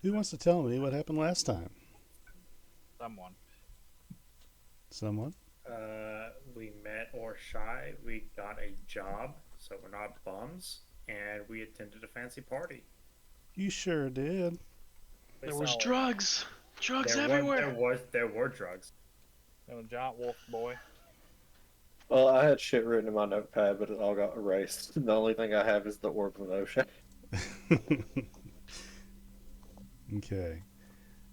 Who wants to tell me what happened last time? Someone. Someone? We met Orshai, we got a job, so we're not bums, and we attended a fancy party. You sure did. They There was saw drugs. Drugs there everywhere. was there were drugs. No giant wolf boy. Well, I had shit written in my notepad, but it all got erased. The only thing I have is the Orb of Oshay. Okay.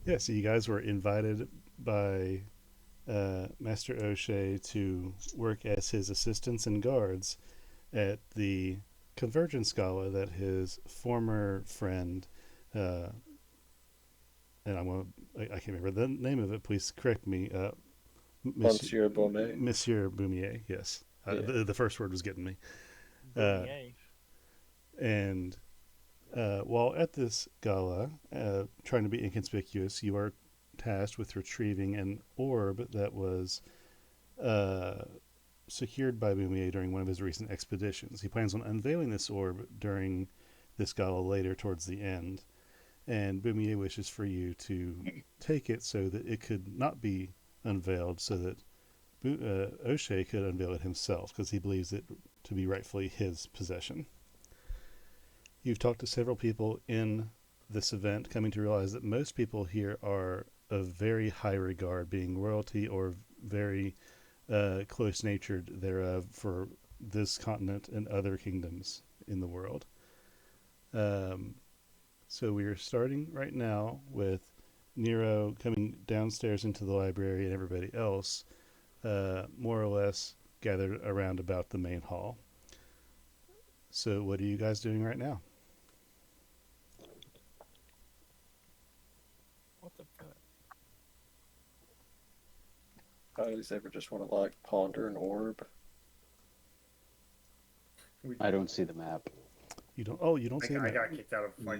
Yeah, so you guys were invited by Master O'Shea to work as his assistants and guards at the Convergence Gala that his former friend, uh, and I can't remember the name of it, please correct me, Monsieur Baumet. Monsieur Boumier, yes. Yeah. The first word was getting me. Yay. And while at this gala, trying to be inconspicuous, you are tasked with retrieving an orb that was secured by Boumier during one of his recent expeditions. He plans on unveiling this orb during this gala later towards the end, and Boumier wishes for you to take it so that it could not be unveiled, so that O'Shea could unveil it himself, because he believes it to be rightfully his possession. You've talked to several people in this event, coming to realize that most people here are of very high regard, being royalty or very close-natured thereof for this continent and other kingdoms in the world. So we are starting right now with Nero coming downstairs into the library and everybody else more or less gathered around about the main hall. So what are you guys doing right now? What the fuck? I always ever just want to like ponder an orb. I don't see the map. You don't. Oh, you don't see I them. got kicked out of roll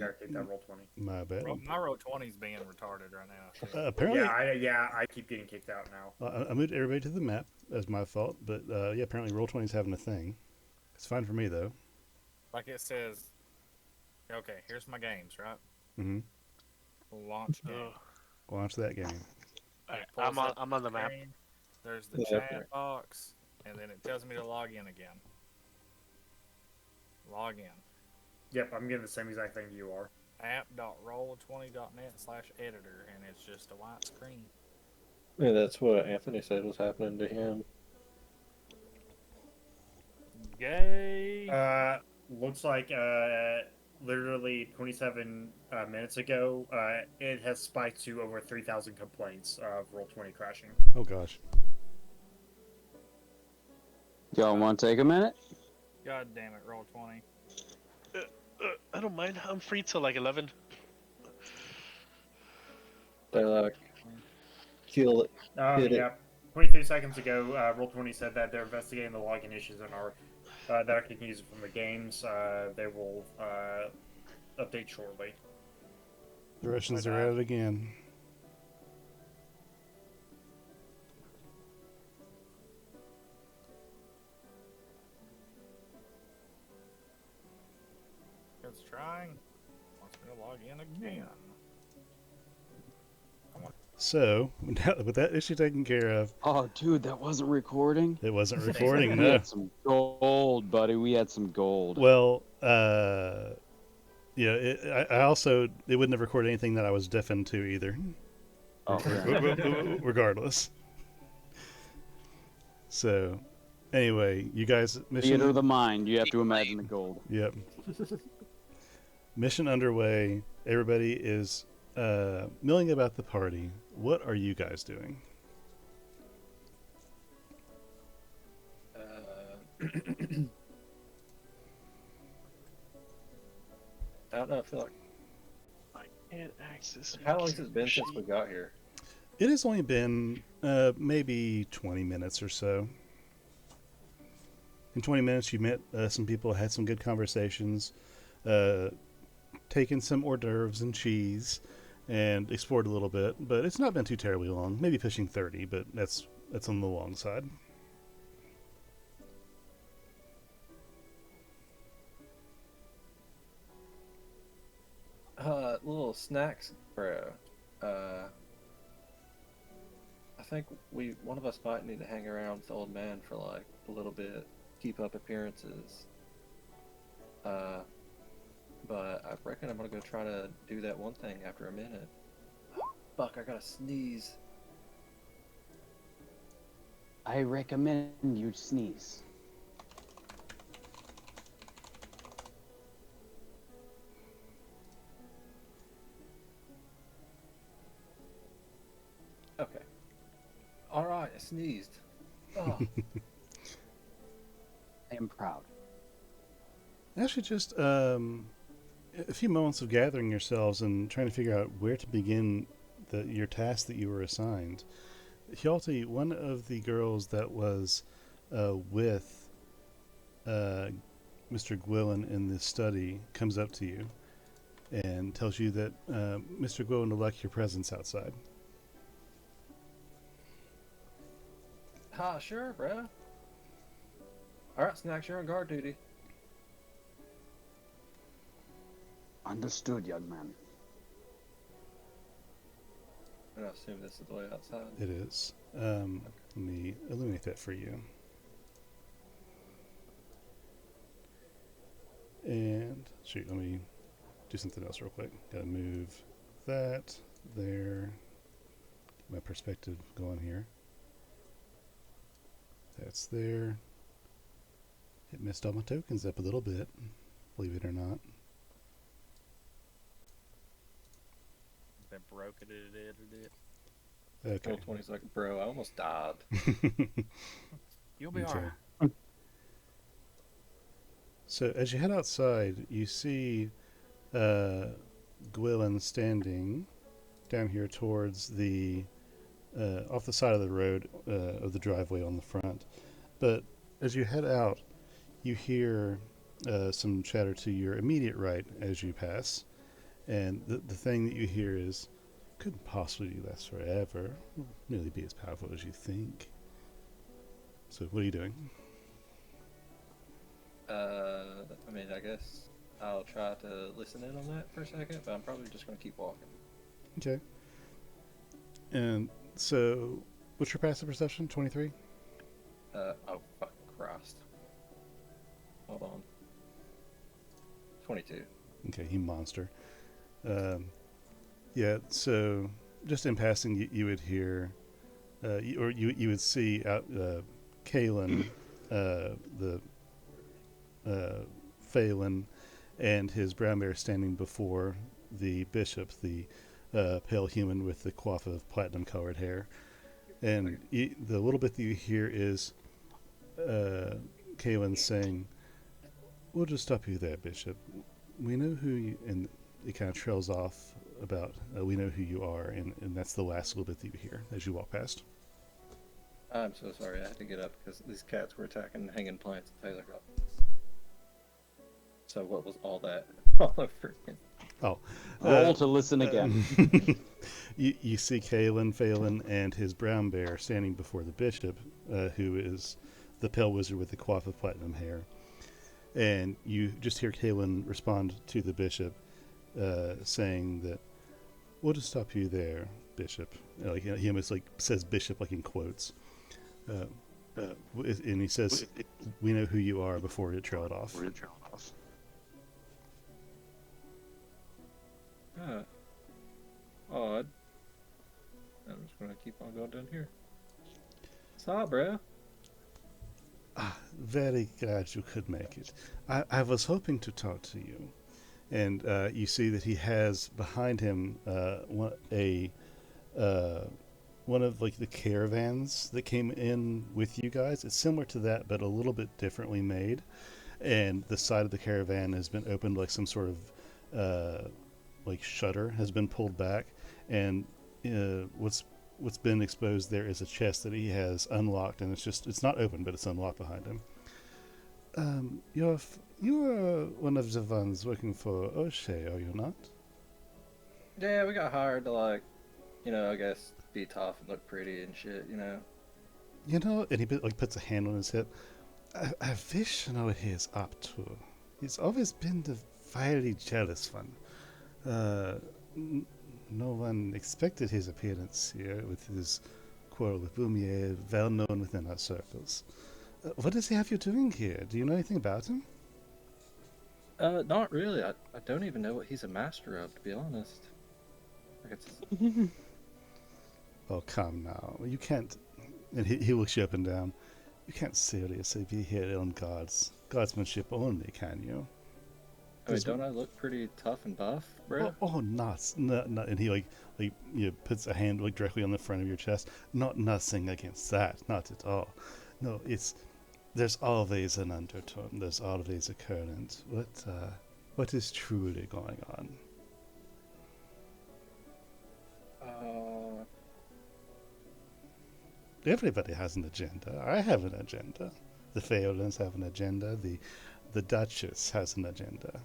20. My bad. My row 20's being retarded right now. Apparently, I keep getting kicked out now. I moved everybody to the map. That's my fault. But yeah, apparently Roll20's having a thing. It's fine for me though. Like it says, okay, here's my games, right? Mm-hmm. Launch game. Ugh. Launch that game. Alright, Pulls I'm on. up I'm on the map. screen, There's the Yeah, chat okay. box, and then it tells me to log in again. Log in. Yep, I'm getting the same exact thing you are. app.roll20.net/editor, and it's just a white screen. Yeah, that's what Anthony said was happening to him. Yay! Looks like literally 27 minutes ago, it has spiked to over 3,000 complaints of roll 20 crashing. Oh gosh. Y'all want to take a minute? God damn it, roll 20. I don't mind. I'm free till like 11. They like kill it. Hit it. Yeah. 23 seconds ago, roll 20 said that they're investigating the login issues and are that are kicking users from the games. They will update shortly. The Russians are at it again. It's trying. Wants me to log in again. So, with that issue taken care of, Oh, dude, that wasn't recording. it wasn't recording. We No. had some gold, buddy. We had some gold. Well, yeah. I also it wouldn't have recorded anything that I was deafened to either. Oh, yeah. Regardless. So, anyway, you guys Theater of the mind. You have to imagine the gold. Yep. Mission underway. Everybody is milling about the party. What are you guys doing? I don't know. I feel like I can't access. how long has it been since we got here? It has only been maybe 20 minutes or so. In 20 minutes, you met some people, had some good conversations, taken some hors d'oeuvres and cheese, and explored a little bit. But it's not been too terribly long. Maybe pushing 30, but that's on the long side. little snacks, bro. I think one of us might need to hang around with the old man for like a little bit, keep up appearances. But I reckon I'm gonna go try to do that one thing after a minute. Fuck, I gotta sneeze. I recommend you sneeze. Okay. Alright, I sneezed. Oh. I am proud. Actually, just a few moments of gathering yourselves and trying to figure out where to begin your task that you were assigned. Hjalti, one of the girls that was with Mr. Gwilyn in this study, comes up to you and tells you that Mr. Gwilyn would like your presence outside. Ha, sure, bro. Alright, Snacks, you're on guard duty. Understood, young man. And I assume this is the way outside. It is. Let me illuminate that for you. And shoot, let me do something else real quick. Gotta move that there. Get my perspective going here. That's there. It messed all my tokens up a little bit, believe it or not. They broke it, edited it. Okay. 20 seconds, bro. I almost died. You'll be Okay. alright. So as you head outside, you see Gwilyn standing down here towards the off the side of the road of the driveway on the front. But as you head out, you hear some chatter to your immediate right as you pass, and the thing that you hear is, "Couldn't possibly last forever. Will nearly be as powerful as you think." So what are you doing? I mean, I guess I'll try to listen in on that for a second, but I'm probably just gonna keep walking. Okay. And so, what's your passive perception? 23? Oh, fucking Christ. Hold on. 22. Okay, you monster. Yeah, so just in passing, you would hear, you would see out Kalen, the Phelan, and his brown bear standing before the bishop, the pale human with the coif of platinum-colored hair. And the little bit that you hear is Kalen saying, "We'll just stop you there, Bishop. We know who you..." And it kind of trails off about, "We know who you are," and that's the last little bit that you hear as you walk past. I'm so sorry, I had to get up because these cats were attacking hanging plants at Taylor got. So what was all that? All over again. Oh. Roll to listen again. You see Kalen, Phelan, and his brown bear standing before the bishop, who is the pale wizard with the coif of platinum hair. And you just hear Kalen respond to the bishop, saying that, "We'll just stop you there, Bishop." Like, he almost like says bishop like in quotes. And he says, "We know who you are," before it trailed off. Odd. I'm just gonna keep on going down here. Saw, bro. Very glad you could make it. I was hoping to talk to you. And you see that he has behind him one of like the caravans that came in with you guys. It's similar to that, but a little bit differently made. And the side of the caravan has been opened, like some sort of like shutter has been pulled back, and what's been exposed there is a chest that he has unlocked, and it's not open, but it's unlocked behind him. You are one of the ones working for Oshay, are you not? Yeah, we got hired to, like, I guess be tough and look pretty and shit, And he puts a hand on his hip. I wish I know what he is up to. He's always been the fiery, jealous one. Uh, n- no one expected his appearance here with his quarrel with Boumier, well known within our circles. What does he have you doing here? Do you know anything about him? Not really. I don't even know what he's a master of, to be honest. Like it's, Oh, come now. You can't. And he looks you up and down. You can't seriously be here on guardsmanship only, can you? I mean, don't I look pretty tough and buff, bro? Not, and he puts a hand like directly on the front of your chest. Not nothing against that, not at all. No, it's there's always an undertone. There's always a current. What is truly going on? Uh, Everybody has an agenda. I have an agenda. The Faolins have an agenda. The Duchess has an agenda.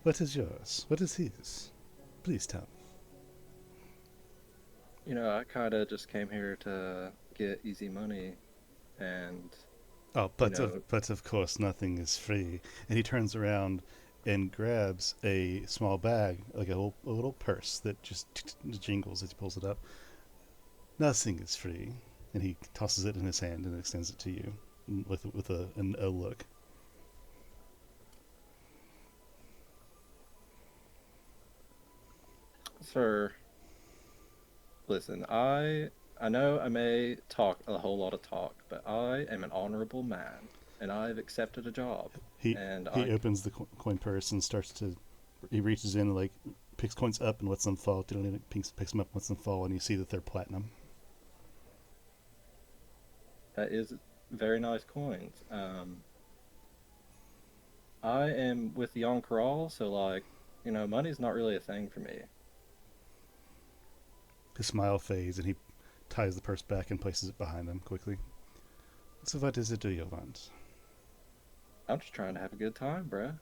What is yours? What is his? Please tell me. you know, I kind of just came here to get easy money, and Oh, you know, but of course nothing is free. And he turns around and grabs a small bag, like a little purse that just jingles as he pulls it up. Nothing is free. And he tosses it in his hand and extends it to you with a look. sir, listen, I know I may talk a whole lot of talk, but I am an honorable man, and I've accepted a job, He and he opens the coin purse and starts to. He reaches in, like picks coins up and lets them fall. Picks them up, and lets them fall, and you see that they're platinum. that is very nice coins. I am with the Corral, so like, you know, money's not really a thing for me. His smile fades, and he ties the purse back and places it behind him quickly. So what is it do you want? I'm just trying to have a good time, bruh.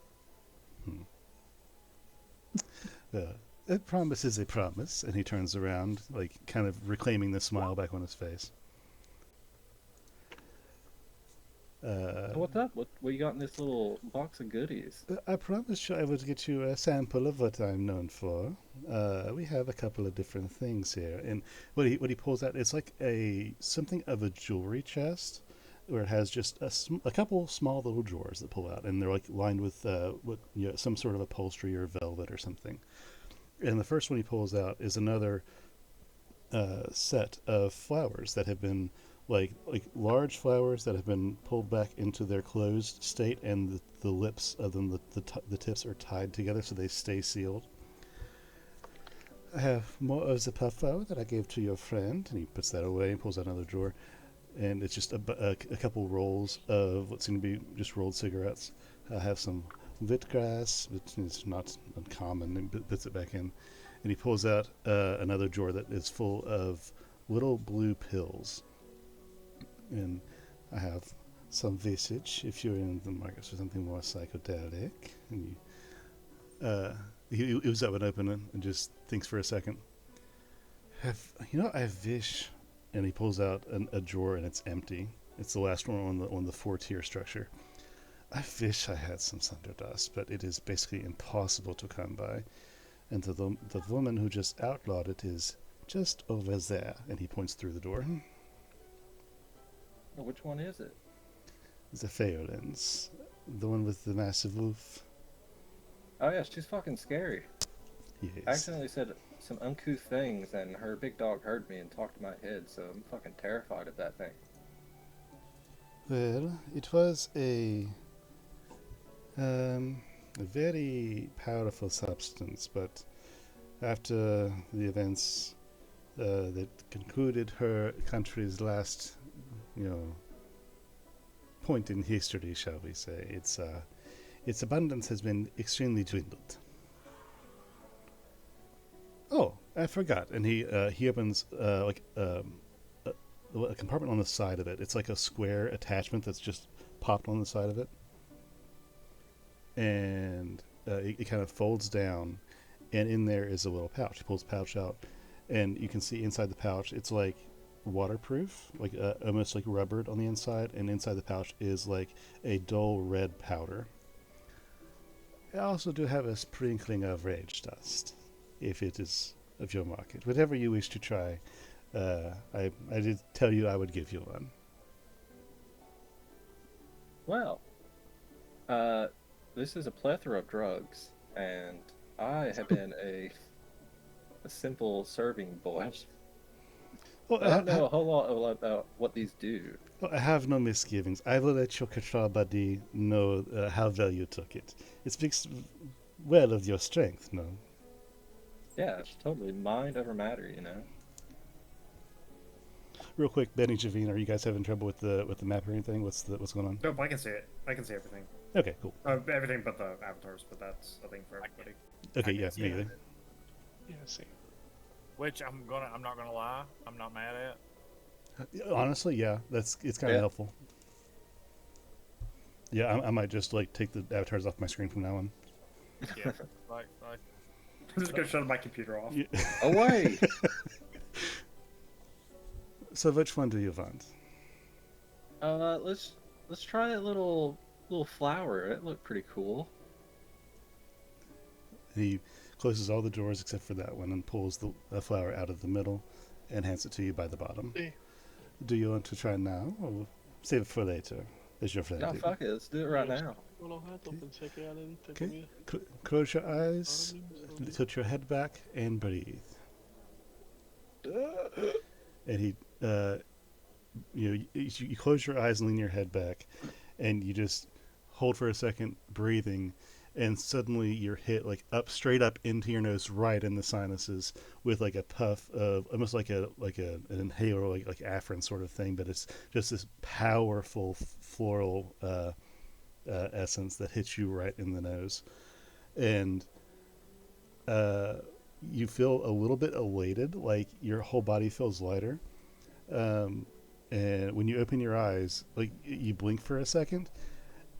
A promise is a promise, and he turns around, like kind of reclaiming the smile back on his face. What's up? What you got in this little box of goodies? I promised you I would get you a sample of what I'm known for. We have a couple of different things here, and what he pulls out is like something of a jewelry chest, where it has just a couple small little drawers that pull out, and they're like lined with some sort of upholstery or velvet or something. And the first one he pulls out is another set of flowers that have been like large flowers that have been pulled back into their closed state, and the lips of them, the tips are tied together so they stay sealed. I have more of the puff flower that I gave to your friend, and he puts that away and pulls out another drawer, and it's just a couple rolls of what seem to be just rolled cigarettes. I have some wheatgrass, which is not uncommon, and puts it back in, and he pulls out another drawer that is full of little blue pills. And I have some visage if you're in the market for something more psychedelic. And he moves that one open and just thinks for a second. I wish, and he pulls out a drawer and it's empty. It's the last one on the 4-tier structure. I wish I had some Thunderdust, but it is basically impossible to come by. And the woman who just outlawed it is just over there. And he points through the door. Which one is it? The Faolins. The one with the massive wolf. Oh yeah, she's fucking scary. I Yes. accidentally said some uncouth things, and her big dog heard me and talked to my head, so I'm fucking terrified of that thing. Well, it was a very powerful substance, but after the events that concluded her country's last, point in history, shall we say, its abundance has been extremely dwindled. Oh, I forgot. And he opens a compartment on the side of it. It's like a square attachment that's just popped on the side of it, and it kind of folds down, and in there is a little pouch. He pulls the pouch out, and you can see inside the pouch it's like waterproof, like almost like rubbered on the inside, and inside the pouch is like a dull red powder. I also do have a sprinkling of rage dust, if it is of your market. Whatever you wish to try, I did tell you I would give you one. Well, this is a plethora of drugs, and I have been a simple serving boy. Well, I don't know a whole lot about what these do. I have no misgivings. I will let your control buddy know how well you took it. It speaks well of your strength, no? Yeah, it's totally mind over matter, you know. Real quick, Benny, Javine, are you guys having trouble with the map or anything? What's going on? Nope, I can see it. I can see everything. Okay, cool. Everything but the avatars, but that's a thing for everybody. Okay, can yeah, see me it. either. Yeah, same. Which I'm not gonna lie, I'm not mad at. Honestly, yeah, it's kind of Yeah. helpful. Yeah, I might just like take the avatars off my screen from now on. Yeah, like I'm just gonna shut my computer off. Yeah. Away! So, which one do you want? Let's try a little flower. It looked pretty cool. He closes all the drawers except for that one and pulls the flower out of the middle and hands it to you by the bottom. Eh. Do you want to try now or save it for later? As your friend. No, do? fuck it. Let's do it right now. Close your eyes, tilt your head back, and breathe. And he, you close your eyes and lean your head back, and you just hold for a second, breathing, and suddenly you're hit like straight up into your nose, right in the sinuses, with like a puff of almost like an inhaler, like Afrin sort of thing, but it's just this powerful floral essence that hits you right in the nose, and you feel a little bit elated, like your whole body feels lighter. And when you open your eyes, like you blink for a second,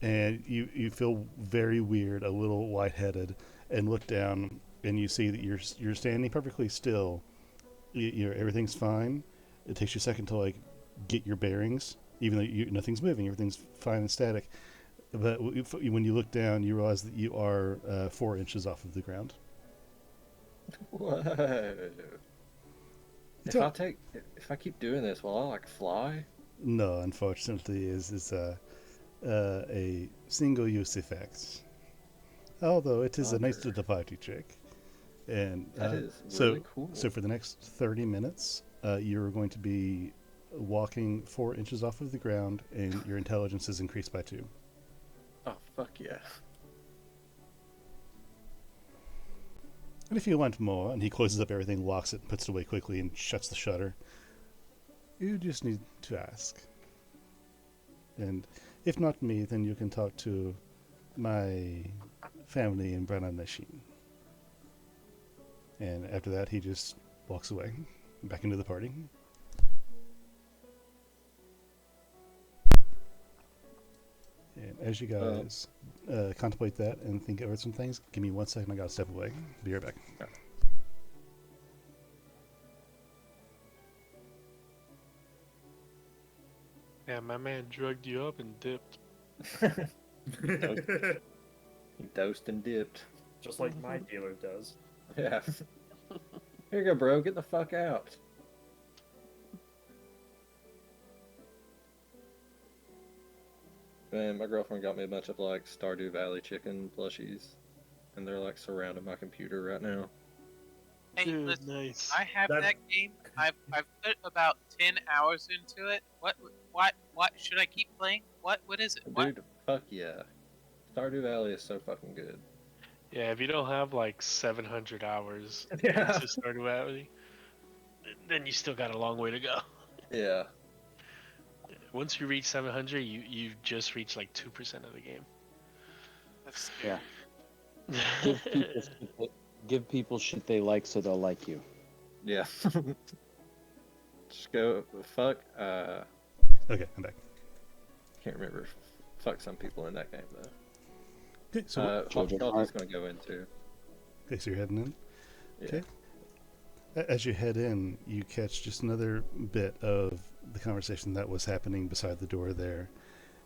and you feel very weird, a little lightheaded, and look down, and you see that you're standing perfectly still. Everything's fine. It takes you a second to like get your bearings, even though nothing's moving, everything's fine and static. But when you look down, you realize that you are 4 inches off of the ground. Whoa. If I keep doing this, will I like fly? No, unfortunately, it's a single-use effect. Although it is a nice Bugger. little party trick. And That is so, really cool. so for the next 30 minutes, you're going to be walking 4 inches off of the ground, and your intelligence is increased by 2. Oh fuck yeah! And if you want more, and he closes up everything, locks it, and puts it away quickly, and shuts the shutter, you just need to ask. And if not me, then you can talk to my family in Brananashin. And after that, he just walks away, back into the party. And as you guys contemplate that and think over some things, give me 1 second, I gotta step away. Be right back. Yeah, my man drugged you up and dipped. He dosed and dipped. Just like my dealer does. Yeah. Here you go, bro. Get the fuck out. Man, my girlfriend got me a bunch of like Stardew Valley chicken plushies, and they're like surrounding my computer right now. Hey, Dude, listen, nice. I have That- that game. I've put about 10 hours into it. What should I keep playing? What is it? What? Dude, fuck yeah. Stardew Valley is so fucking good. Yeah, if you don't have like 700 hours Yeah. to start Valley, then you still got a long way to go. Yeah. Once you reach 700, you just reach like 2% of the game. That's Yeah. scary. Give people shit they like so they'll like you. Yeah. Just go fuck. Okay, I'm back. Can't remember. Fuck some people in that game though. Okay, so What Children Charles Heart. is going to go into. okay, so you're heading in. Yeah. Okay. As you head in, you catch just another bit of the conversation that was happening beside the door there,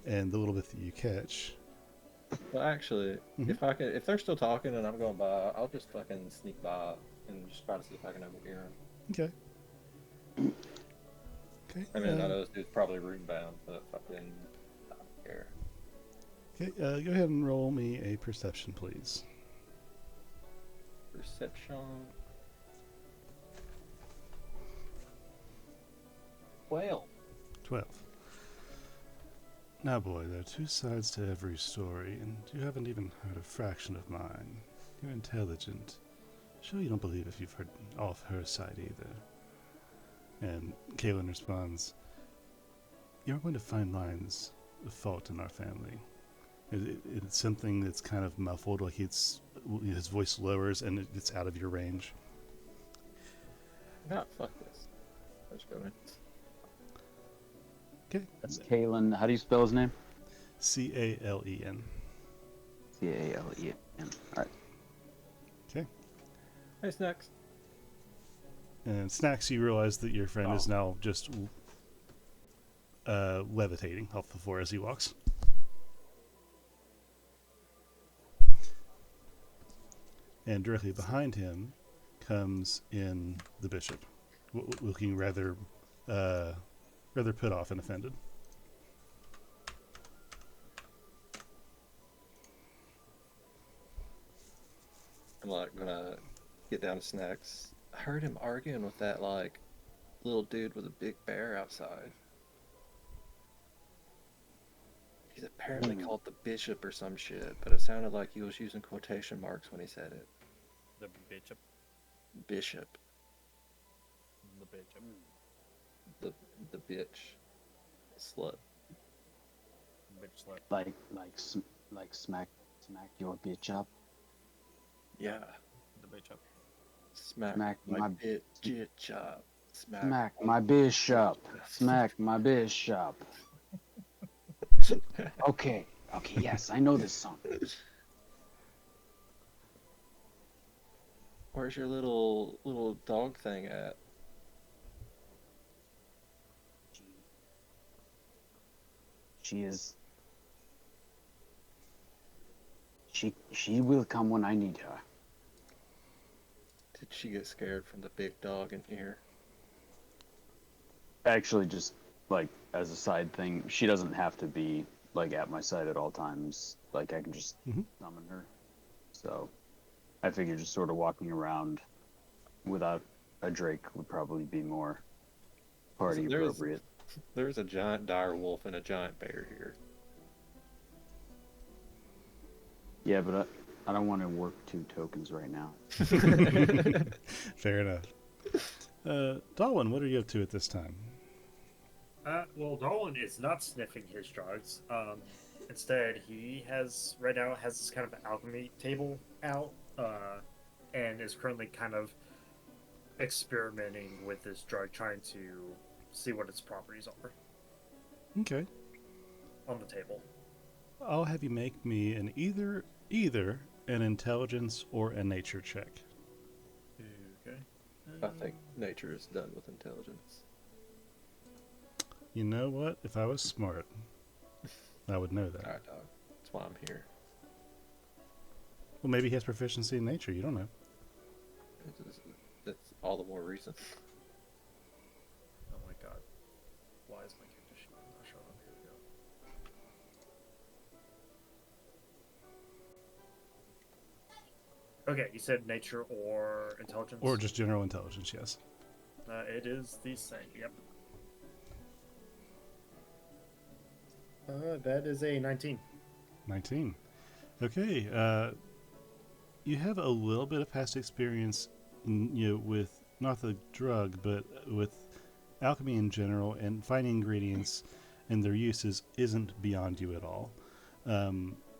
and the little bit that you catch, Well, actually, Mhm. if they're still talking and I'm going by, I'll just fucking sneak by and just try to see if I can overhear them. Okay. Okay. I mean, I know this dude's probably room bound, but fucking, I don't care. Okay. Go ahead and roll me a perception, please. Perception. 12. 12. Now, boy, there are two sides to every story, and you haven't even heard a fraction of mine. You're intelligent. Sure, you don't believe if you've heard all of her side either. And Kaylin responds, "You're going to find lines of fault in our family. It's something that's kind of muffled, like his voice lowers and it's out of your range." Ah, fuck this. Let's go in. Okay. That's Kalen. How do you spell his name? Calen. Calen. All right. Okay. Hey, Snacks. And Snacks, you realize that your friend is now just levitating off the floor as he walks. And directly behind him comes in the bishop, looking rather put off and offended. I'm like gonna get down to Snacks. I heard him arguing with that like little dude with a big bear outside. He's apparently called the bishop or some shit, but it sounded like he was using quotation marks when he said it. The bishop. Bishop. The bishop. The bitch. Slut. Bitch slap. Like smack your bitch up. Yeah. The bishop. Smack Smack my my- bitch up. Smack my bishop. Smack my bishop. Okay. Okay. Yes, I know this song. Where's your little dog thing at? She is. She will come when I need her. Did she get scared from the big dog in here? Actually, just like as a side thing, she doesn't have to be like at my side at all times. Like I can just summon her. So I figure just sort of walking around without a Drake would probably be more party appropriate. There's a giant dire wolf and a giant bear here. Yeah, but I don't want to work 2 tokens right now. Fair enough. Darwin, what are you up to at this time? Well, Darwin is not sniffing his drugs. Instead, he has right now has this kind of alchemy table out, and is currently kind of experimenting with this drug, trying to see what its properties are Okay. on the table. I'll have you make me an either an intelligence or a nature check. Okay. I think nature is done with intelligence. You know what? If I was smart, I would know that. Alright, dog. That's why I'm here. Well, maybe he has proficiency in nature. You don't know. That's all the more reason. Oh my god. Why is my character sheet not showing up? Here we go. Okay, you said nature or intelligence? Or just general intelligence, yes. It is the same, yep. That is a 19. 19. Okay. You have a little bit of past experience, with not the drug, but with alchemy in general, and finding ingredients and their uses isn't beyond you at all.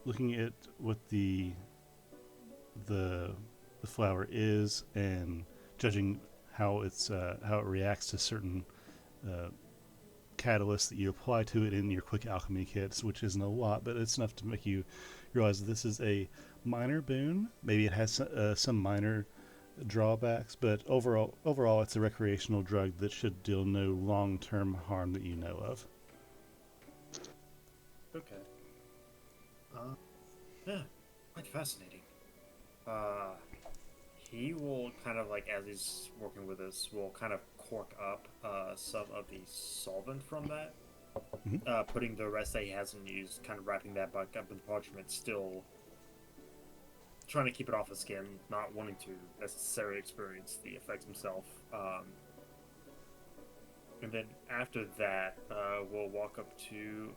Looking at what the flower is and judging how it reacts to certain catalysts that you apply to it in your quick alchemy kits, which isn't a lot, but it's enough to make you realize that this is a minor boon. Maybe it has some minor drawbacks, but overall it's a recreational drug that should deal no long-term harm that you know of. Okay. Yeah, quite fascinating. Uh, he will kind of like, as he's working with us, will kind of cork up some of the solvent from that, Mhm. putting the rest that he hasn't used, kind of wrapping that back up in parchment, still trying to keep it off his skin, not wanting to necessarily experience the effect himself. And then after that, we'll walk up to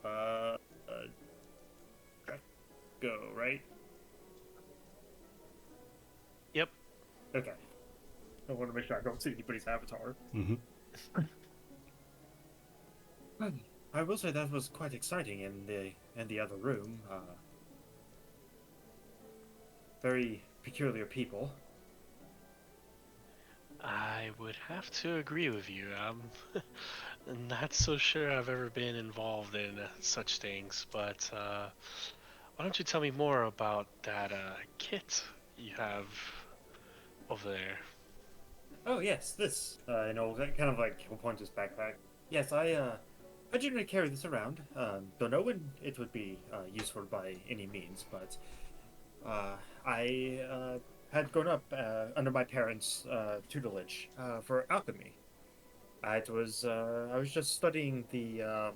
go, right? Yep. Okay. I want to make sure I don't see anybody's avatar. Hmm. I will say that was quite exciting in the other room. Very peculiar people. I would have to agree with you. I'm not so sure I've ever been involved in such things, but why don't you tell me more about that kit you have over there? Oh yes, this. Kind of like he'll point his backpack. Yes, I generally carry this around. Don't know when it would be useful by any means, but I had grown up under my parents' tutelage for alchemy. I was just studying the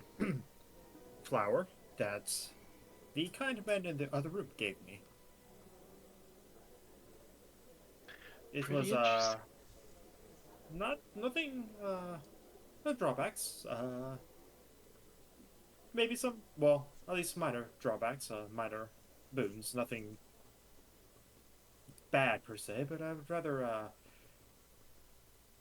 flower that the kind man in the other room gave me. It Pretty was interesting. not nothing no drawbacks. Maybe some, well, at least minor drawbacks, minor boons. Nothing bad per se, but I would rather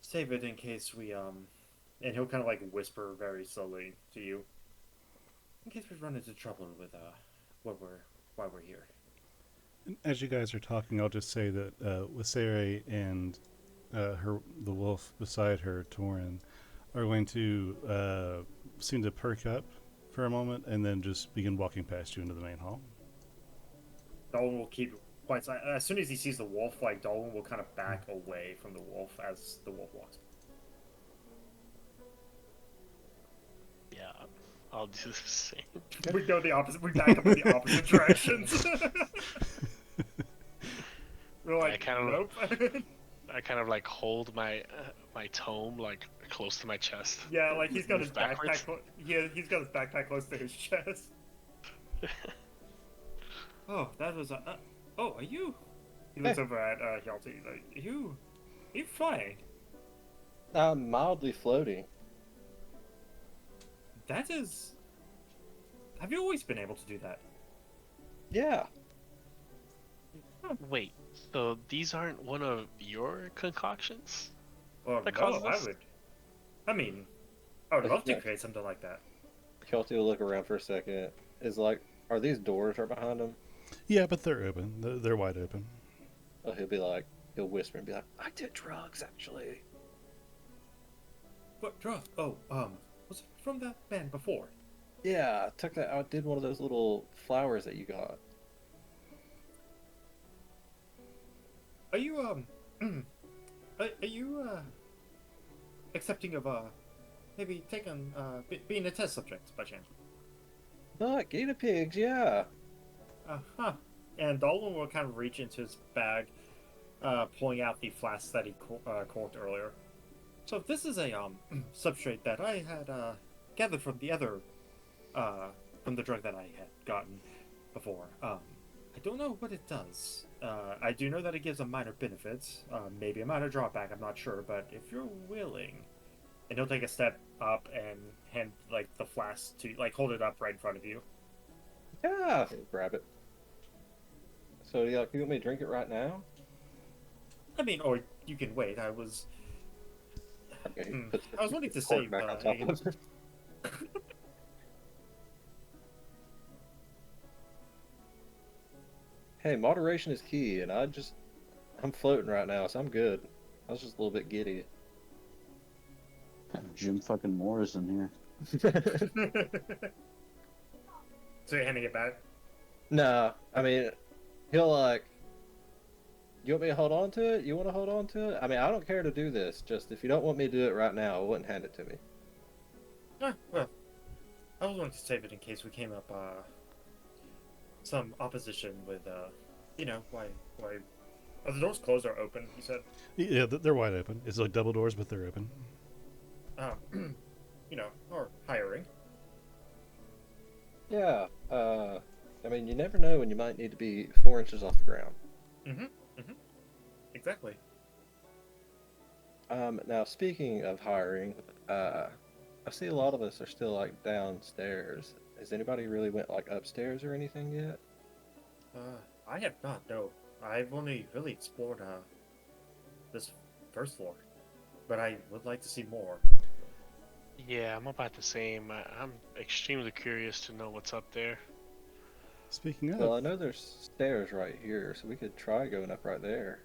save it in case we and he'll kind of like whisper very slowly to you in case we run into trouble with what we're why we're here. As you guys are talking, I'll just say that Wasere and the wolf beside her, Torin, are going to seem to perk up for a moment and then just begin walking past you into the main hall. Dolan will keep quite silent. As soon as he sees the wolf, like Dolan will kind of back away from the wolf as the wolf walks. Yeah, I'll do the same. We go the opposite. We back up in the opposite directions. We're I like, kind of, nope. I kind of like hold my my tome like close to my chest. Yeah, like he's got his Move backwards. backpack. Yeah, he's got his backpack close to his chest. Oh, that was a. Oh, are you? He looks Hey. over at Hjalti. Like, are you flying? I'm mildly floating. That is. Have you always been able to do that? Yeah. Wait, so these aren't one of your concoctions? Well, That no, caused I this? would. I mean, I would love to Yeah. create something like that. Kelty will look around for a second. Is like, are these doors right behind him? Yeah, but they're open. They're wide open. Oh, he'll whisper and be like, I did drugs actually. What drug? Oh, was it from that band before? Yeah, I took that. I did one of those little flowers that you got. Are you are you accepting of maybe taking being a test subject by chance? Not guinea pigs, yeah. Huh. And Dolan will kind of reach into his bag, pulling out the flask that he corked earlier. So this is a substrate that I had gathered from the other from the drug that I had gotten before. I don't know what it does. I do know that it gives a minor benefit, maybe a minor drawback. I'm not sure, but if you're willing, and he'll take a step up and hand like the flask to like hold it up right in front of you. Yeah. Grab it. So, yeah, you want me to drink it right now? I mean, or you can wait. I was Okay. I was wanting to Cork save back on top of it. Hey, moderation is key, and I'm floating right now, so I'm good. I was just a little bit giddy. Jim fucking Morrison here. So you're handing it back? Nah, I mean, he'll like. You want me to hold on to it? You want to hold on to it? I mean, I don't care to do this. Just if you don't want me to do it right now, I wouldn't hand it to me. Well, I was going to save it in case we came up some opposition with why are the doors closed or open? You said. Yeah, they're wide open. It's like double doors, but they're open. Or hiring. Yeah. I mean, you never know when you might need to be 4 inches off the ground. Exactly. Now speaking of hiring, I see a lot of us are still like downstairs. Has anybody really went like upstairs or anything yet? I have not. No, I've only really explored this first floor, but I would like to see more. Yeah, I'm about the same. I'm extremely curious to know what's up there. Speaking of, Well, I know there's stairs right here, so we could try going up right there.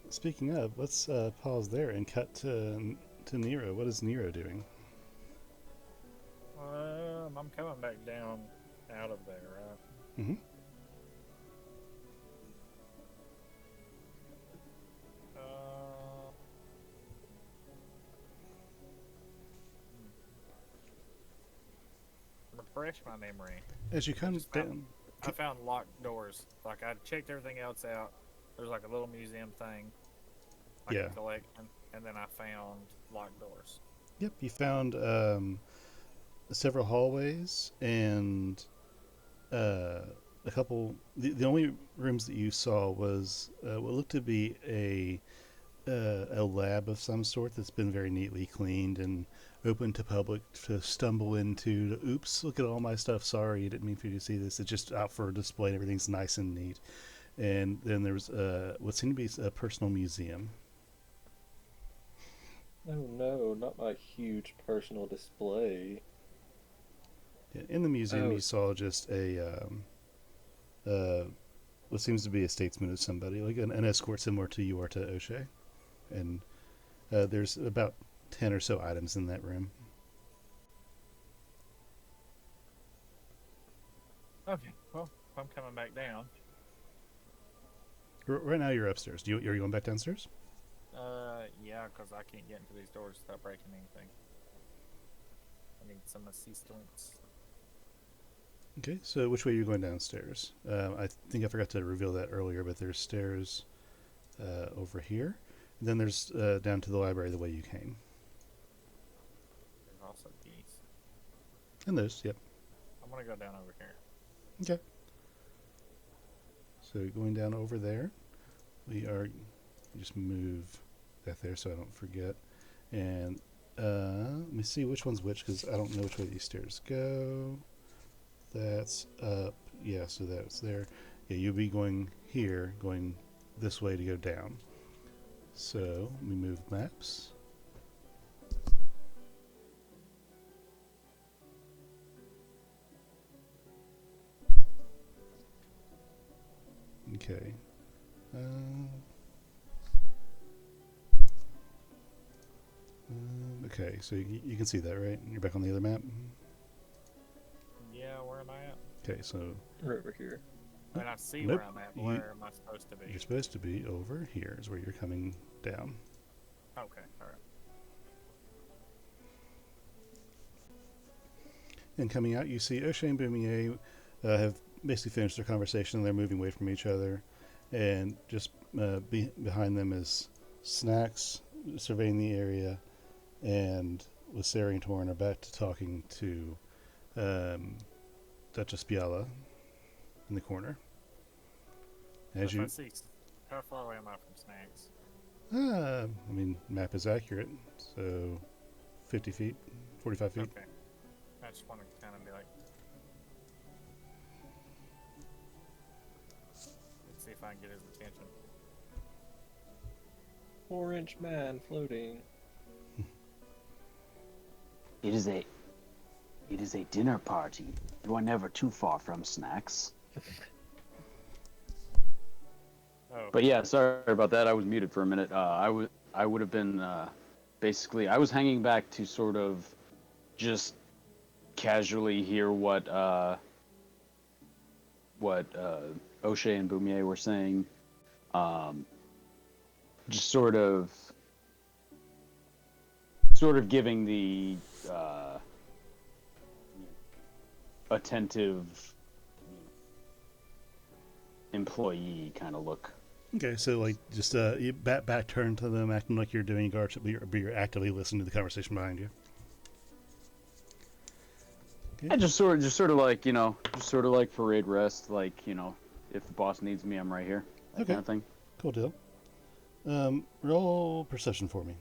let's pause there and cut to Nero. What is Nero doing? I'm coming back down out of there, right? Mm-hmm. Uh, refresh my memory. As you come just found- down, I found locked doors. Like I checked everything else out. There's like a little museum thing I Yeah. could collect, and then I found locked doors. yep, you found several hallways and a couple. The only rooms that you saw was what looked to be a lab of some sort that's been very neatly cleaned and open to public to stumble into. Oops, look at all my stuff. Sorry, I didn't mean for you to see this. It's just out for display and everything's nice and neat. And then there's what seemed to be a personal museum. Oh no, not my huge personal display. Yeah, in the museum, Oh. you saw just what seems to be a statesman of somebody, like an escort similar to you are to O'Shea. And there's about 10 or so items in that room. Okay. Well, I'm coming back down. Right now, you're upstairs. Are you going back downstairs? Yeah, because I can't get into these doors without breaking anything. I need some assistance. Okay, so which way are you going downstairs? I think I forgot to reveal that earlier, but there's stairs over here. Then there's down to the library the way you came. There's also these. And those, yep. I'm gonna go down over here. Okay. So going down over there, we are just move that there so I don't forget. And let me see which one's which because I don't know which way these stairs go. That's up. Yeah, so that's there. Yeah, you'll be going here, going this way to go down. So we move maps. Okay. Okay, so you can see that, right? You're back on the other map? Yeah, where am I at? Okay, so Right over here. I mean, I see Nope, where I'm at, but you- where am I supposed to be? you're supposed to be over here is where you're coming down. Okay, alright. And coming out, you see O'Shea and Boumier have basically finished their conversation. They're moving away from each other. And just behind them is Snacks surveying the area. And Lysaria and Torn are back to talking to Duchess Biala in the corner. As If you, I see, how far away am I from Snacks? I mean, map is accurate. So 50 feet, 45 feet. Okay. I just want to kind of be like, let's see if I can get his attention. 4-inch man floating. It is a dinner party. You are never too far from Snacks. Oh, But yeah, sorry about that. I was muted for a minute. I would have been basically I was hanging back to sort of just casually hear what O'Shea and Boumier were saying. Just sort of giving the attentive employee kind of look. Okay, so like just you back turn to them, acting like you're doing guard, but you're actively listening to the conversation behind you. I just sort of like, just sort of like parade rest, like, if the boss needs me, I'm right here. That Okay. kind of thing. Cool deal. Roll perception for me.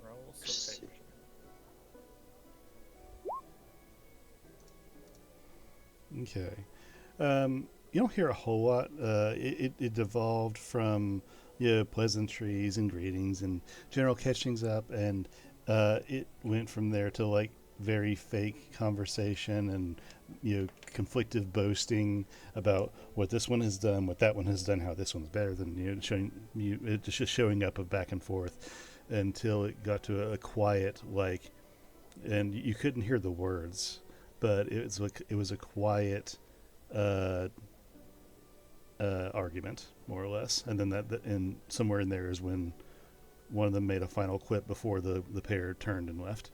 Roll Perception. perception. Okay. You don't hear a whole lot. It devolved from pleasantries and greetings and general catchings up, and it went from there to like very fake conversation and conflictive boasting about what this one has done, what that one has done, how this one's better than showing it just showing up of back and forth until it got to a quiet and you couldn't hear the words, but it was a quiet argument, more or less. And then and somewhere in there is when one of them made a final quip before the pair turned and left.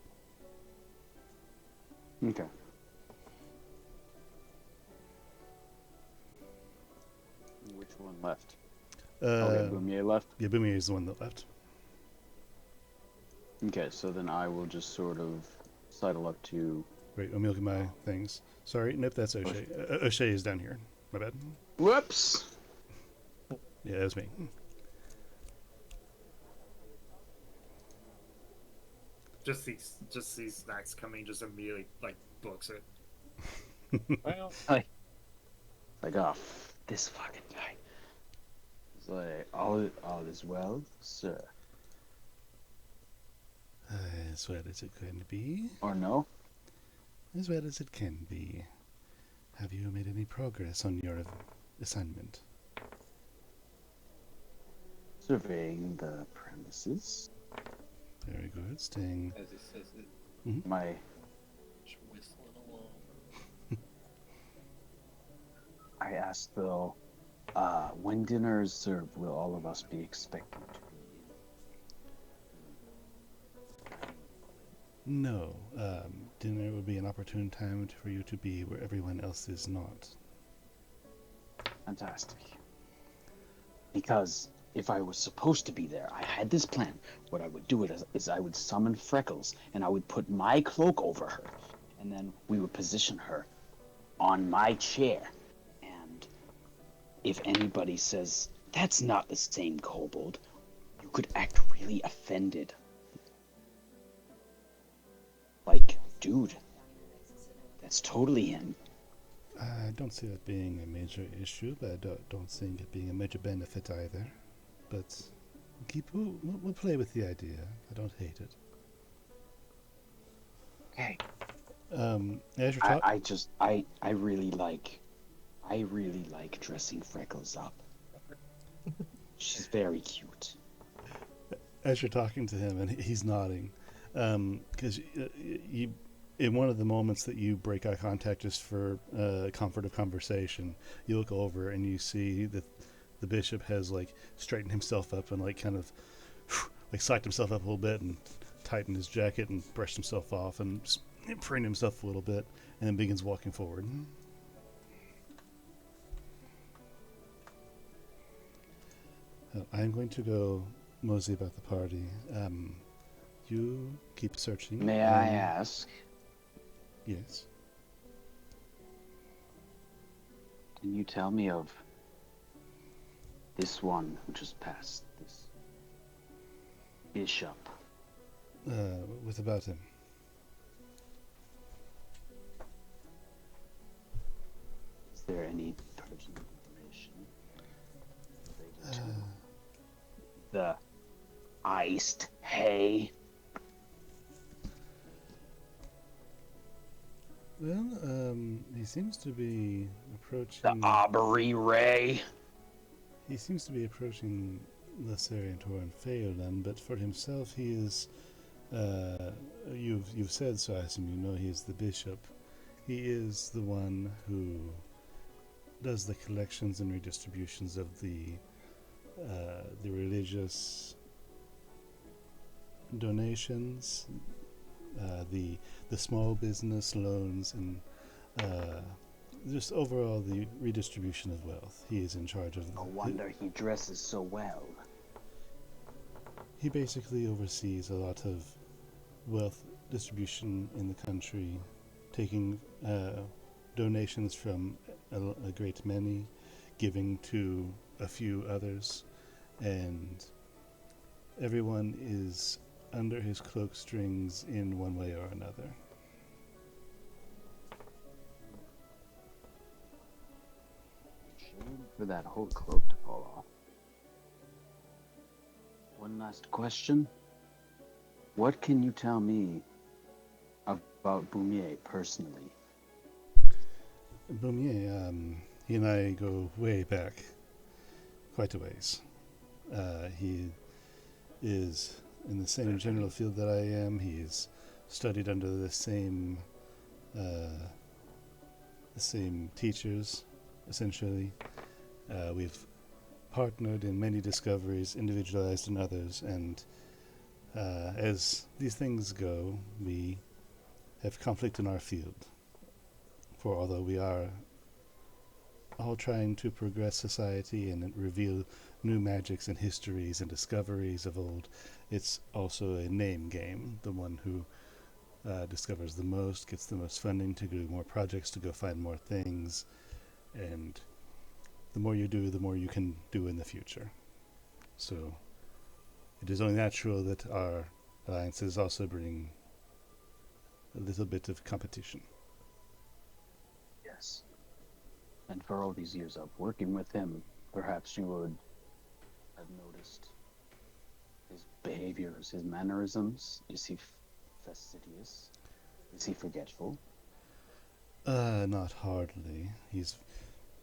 Okay. Which one left? Okay, Boomier left. Yeah, Boomier is the one that left. Okay, so then I will just sort of sidle up to... Wait, let me look at my things. Sorry, nope, that's O'Shea. O'Shea is down here. My bad. Whoops! Yeah, that was me. Just these snacks coming, just immediately like books it. Well, This fucking guy. It's like, all is well, sir. As well as it can be. Or no? As well as it can be. Have you made any progress on your assignment? Surveying the premises. Very good. Staying. As it says it, My... just whistling along. I asked though, when dinner is served, will all of us be expected to be? No. Dinner will be an opportune time for you to be where everyone else is not. Fantastic. Because if I was supposed to be there, I had this plan. What I would do is I would summon Freckles, and I would put my cloak over her, and then we would position her on my chair. And if anybody says, that's not the same kobold, you could act really offended. Like, dude, that's totally him. I don't see that being a major issue, but I don't see it being a major benefit either. But we'll play with the idea. I don't hate it. Okay. As you're talking, I really like dressing Freckles up. She's very cute. as you're talking to him, and he's nodding, because you, in one of the moments that you break eye contact just for comfort of conversation, you look over and you see that the bishop has like straightened himself up and like kind of like psyched himself up a little bit and tightened his jacket and brushed himself off and preened himself a little bit, and then begins walking forward. I'm going to go mosey about the party. You keep searching. May I ask, Yes. can you tell me of this one who just passed, this bishop? What about him? Is there any pertinent information related to the iced hay? Well, he seems to be approaching. The Aubrey Ray? He seems to be approaching Lessarian and Phelan, but for himself, he is. You've said so. I assume you know he is the bishop. He is the one who does the collections and redistributions of the religious donations, the small business loans, and just overall the redistribution of wealth. He is in charge of. No wonder he dresses so well. He basically oversees a lot of wealth distribution in the country, taking donations from a great many, giving to a few others, and everyone is under his cloak strings in one way or another. Shame for that whole cloak to fall off. One last question. What can you tell me about Boumier personally? Boumier, he and I go way back, quite a ways. He is in the same general field that I am. He's studied under the same teachers, essentially. We've partnered in many discoveries, individualized in others, and as these things go, we have conflict in our field. For although we are all trying to progress society and reveal new magics and histories and discoveries of old, it's also a name game. The one who discovers the most gets the most funding to do more projects, to go find more things, and the more you do, the more you can do in the future. So it is only natural that our alliances also bring a little bit of competition. Yes. And for all these years of working with him, perhaps you would have noticed his behaviors, his mannerisms. Is he fastidious? Is he forgetful? Not hardly.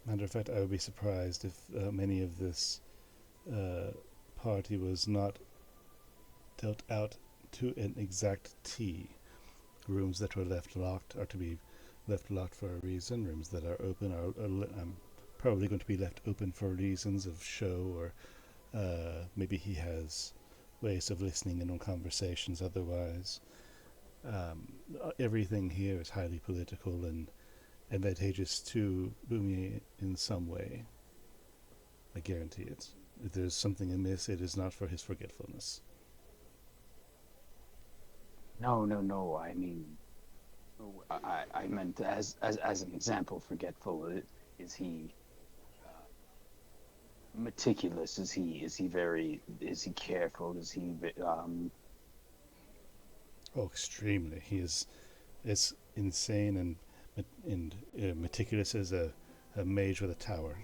Matter of fact, I would be surprised if many of this party was not dealt out to an exact T. Rooms that were left locked are to be left locked for a reason. Rooms that are open are probably going to be left open for reasons of show, or maybe he has ways of listening in on conversations otherwise. Everything here is highly political and advantageous to Boumier in some way. I guarantee it. If there's something amiss, it is not for his forgetfulness. No. I mean, I meant as an example, forgetful. Is he meticulous? Is he careful? Is he Oh, extremely. He is as insane and meticulous as a mage with a tower.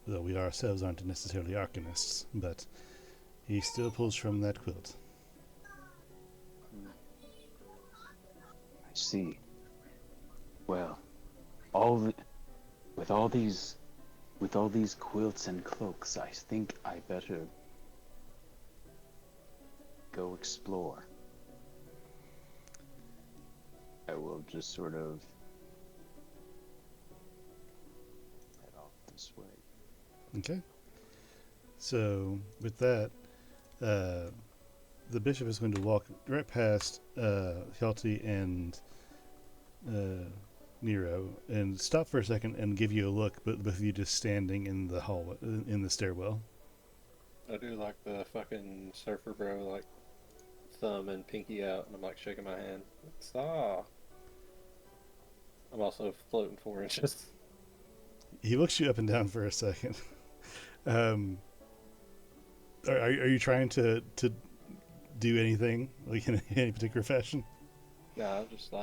Though we ourselves aren't necessarily arcanists, but he still pulls from that quilt. I see. Well, with all these quilts and cloaks, I think I better go explore. I will just sort of head off this way. Okay. So, with that, the bishop is going to walk right past Hjalti and Nero and stop for a second and give you a look, but with you just standing in the hallway, in the stairwell. I do like the fucking surfer bro, like thumb and pinky out, and I'm like shaking my hand. Stop. I'm also floating 4 inches. He looks you up and down for a second. Are you trying to do anything, like in any particular fashion? Nah, I'm just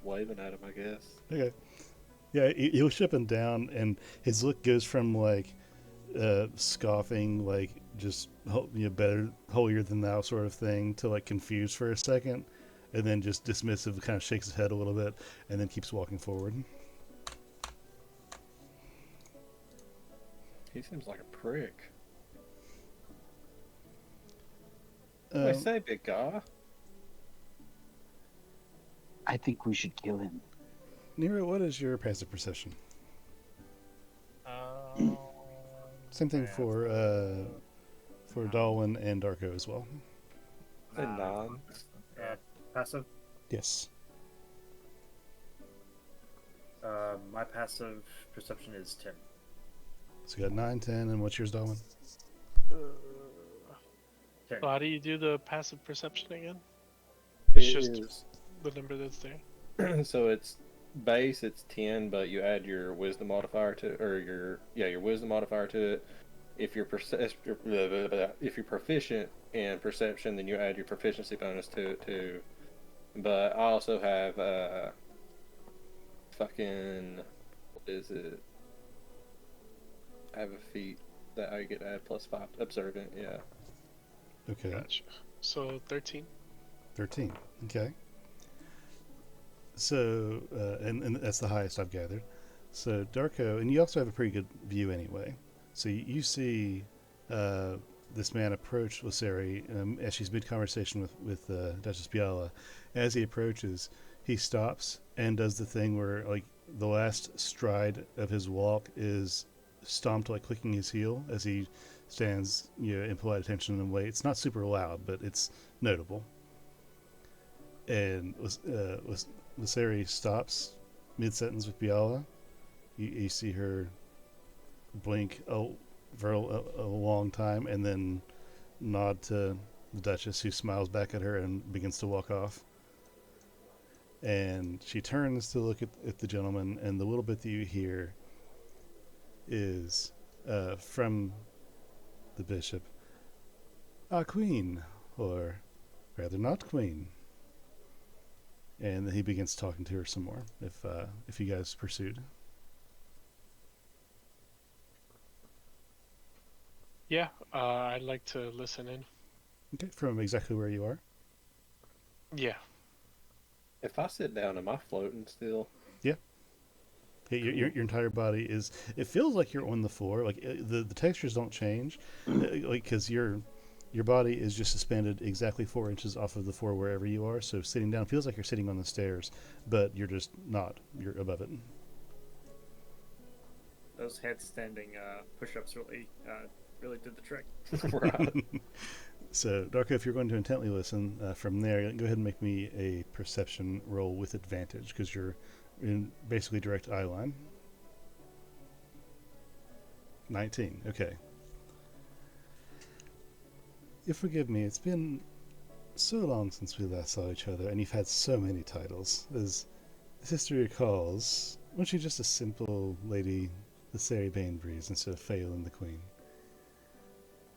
waving at him, I guess. Okay. Yeah, he looks you up and down, and his look goes from like scoffing, like just better, holier than thou sort of thing, to like confused for a second, and then just dismissive, kind of shakes his head a little bit, and then keeps walking forward. He seems like a prick. What do I say, big guy? I think we should kill him. Nero, what is your passive perception? Um, Same thing yeah, for Darwin and Darko as well. Say 9. Yeah, Passive. Yes. My passive perception is 10. So you got 9, 10, and what's yours, Darwin? 10. So how do you do the passive perception again? It It's just is- the number that's there. so it's base. It's 10, but you add your wisdom modifier to, or your wisdom modifier to it. If you're if you're proficient in perception, then you add your proficiency bonus to it too. But I also have fucking what is it? I have a feat that I get to add +5 observant. Yeah. Okay. Gotcha. So 13. 13. Okay. So, and that's the highest I've gathered. So, Darko, and you also have a pretty good view anyway. So, you see this man approach Lyseri as she's mid conversation with Duchess Biala. As he approaches, he stops and does the thing where, like, the last stride of his walk is stomped, like clicking his heel as he stands, in polite attention and wait. It's not super loud, but it's notable. And Lyseri stops mid-sentence with Biala. You see her blink for a long time and then nod to the Duchess, who smiles back at her and begins to walk off. And she turns to look at the gentleman, and the little bit that you hear is from the bishop, "Ah, queen," or rather not queen. And then he begins talking to her some more, if you guys pursued. Yeah, I'd like to listen in. Okay, from exactly where you are. Yeah. If I sit down, am I floating still? Your entire body is. It feels like you're on the floor. Like the textures don't change, like because your body is just suspended exactly 4 inches off of the floor wherever you are. So sitting down feels like you're sitting on the stairs, but you're just not. You're above it. Those headstanding push-ups really did the trick. Right. So Darko, if you're going to intently listen from there, go ahead and make me a perception roll with advantage because you're in basically direct eye line. 19. Okay. You forgive me, it's been so long since we last saw each other, and you've had so many titles. As history recalls, weren't you just a simple lady, Lyseri Bainbreeze, instead of Phelan the Queen?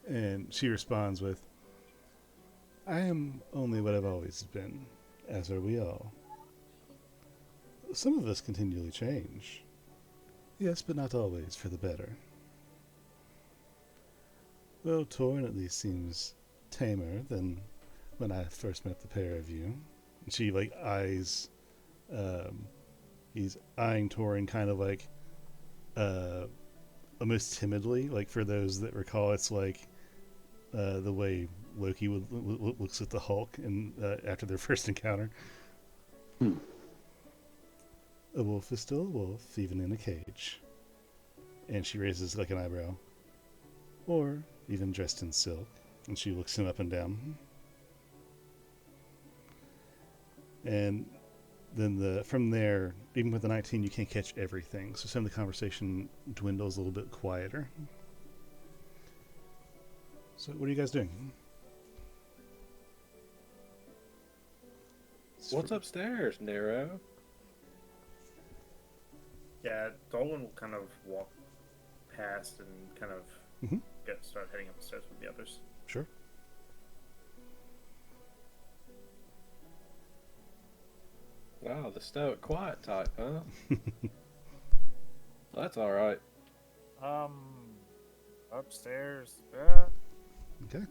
And she responds with, I am only what I've always been, as are we all. Some of us continually change. Yes, but not always for the better. Well, Torn at least seems tamer than when I first met the pair of you. And she, eyes... he's eyeing Torin kind of almost timidly. Like, for those that recall, it's like the way Loki looks at the Hulk after their first encounter. A wolf is still a wolf, even in a cage. And she raises an eyebrow. Or even dressed in silk. And she looks him up and down. And then from there, even with the 19, you can't catch everything. So some of the conversation dwindles a little bit quieter. So what are you guys doing? What's upstairs, Nero? Yeah, Dolan will kind of walk past and kind of start heading up the stairs with the others. Sure. Wow, the stoic quiet type, huh? That's alright. Upstairs. Okay.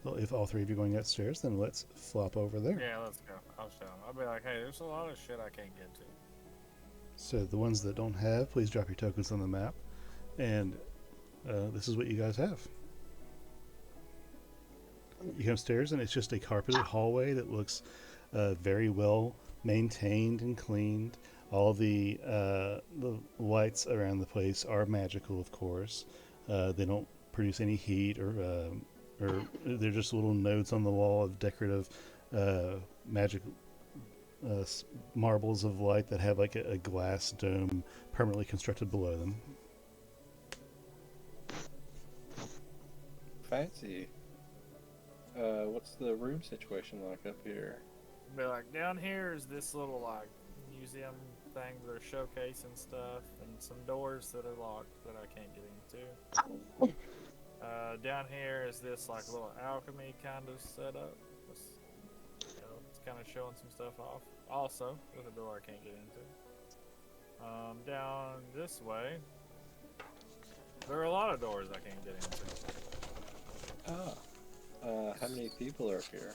Well, if all three of you are going upstairs, then let's flop over there. Yeah, let's go. I'll show him. I'll be like, hey, there's a lot of shit I can't get to. So the ones that don't have, please drop your tokens on the map. And this is what you guys have. You come upstairs, and it's just a carpeted hallway that looks very well maintained and cleaned. All the lights around the place are magical, of course. They don't produce any heat, or they're just little nodes on the wall of decorative magic marbles of light that have like a glass dome permanently constructed below them. Fancy. What's the room situation like up here? Be like, down here is this little like museum thing with their showcase and stuff, and some doors that are locked that I can't get into. Down here is this like little alchemy kind of setup. It's kind of showing some stuff off. Also, with a door I can't get into. Down this way, there are a lot of doors I can't get into. How many people are here?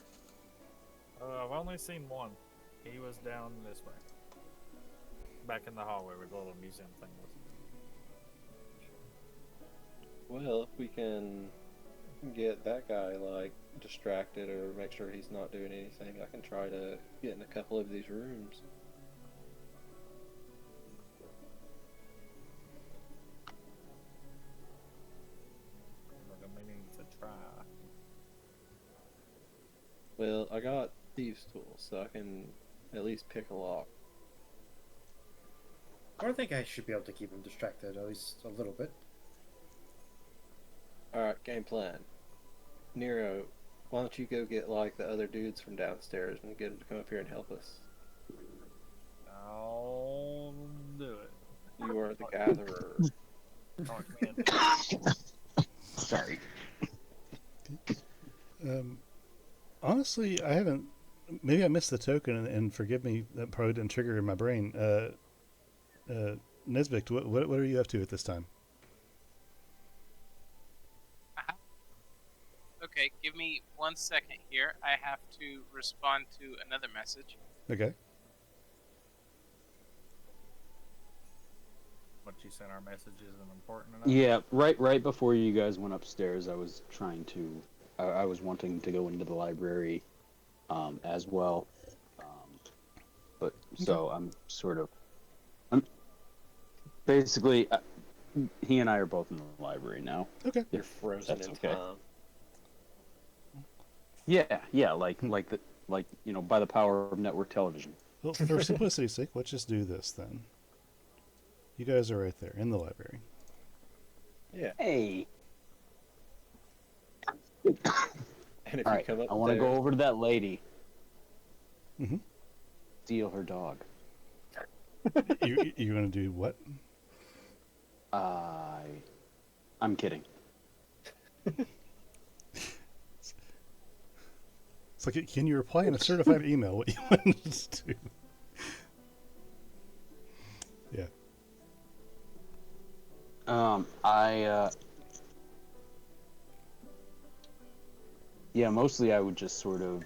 I've only seen one. He was down this way. Back in the hallway where the little museum thing was. Well, if we can get that guy, like, distracted or make sure he's not doing anything, I can try to get in a couple of these rooms. We're gonna need to try. Well, I got thieves' tools, so I can at least pick a lock. I think I should be able to keep him distracted at least a little bit. Alright, game plan. Nero, why don't you go get, like, the other dudes from downstairs and get them to come up here and help us? I'll do it. You are the gatherer. Talk me into it. Sorry. Honestly, I haven't. Maybe I missed the token, and forgive me. That probably didn't trigger in my brain. Nesbitt, what are you up to at this time? Okay, give me 1 second here. I have to respond to another message. Okay. What you sent our message isn't important enough. Yeah, right before you guys went upstairs, I was trying to, I was wanting to go into the library, as well, but so I'm basically, he and I are both in the library now. Okay. You're frozen That's in okay. time. Yeah, like by the power of network television. Well, for simplicity's sake, let's just do this then. You guys are right there in the library. Yeah. Hey. And if All you right, come up I want to there, go over to that lady. Mm-hmm. Steal her dog. You're going to do what? I'm kidding. It's like, can you reply in a certified email what you want to do? Yeah. Yeah, mostly I would just sort of,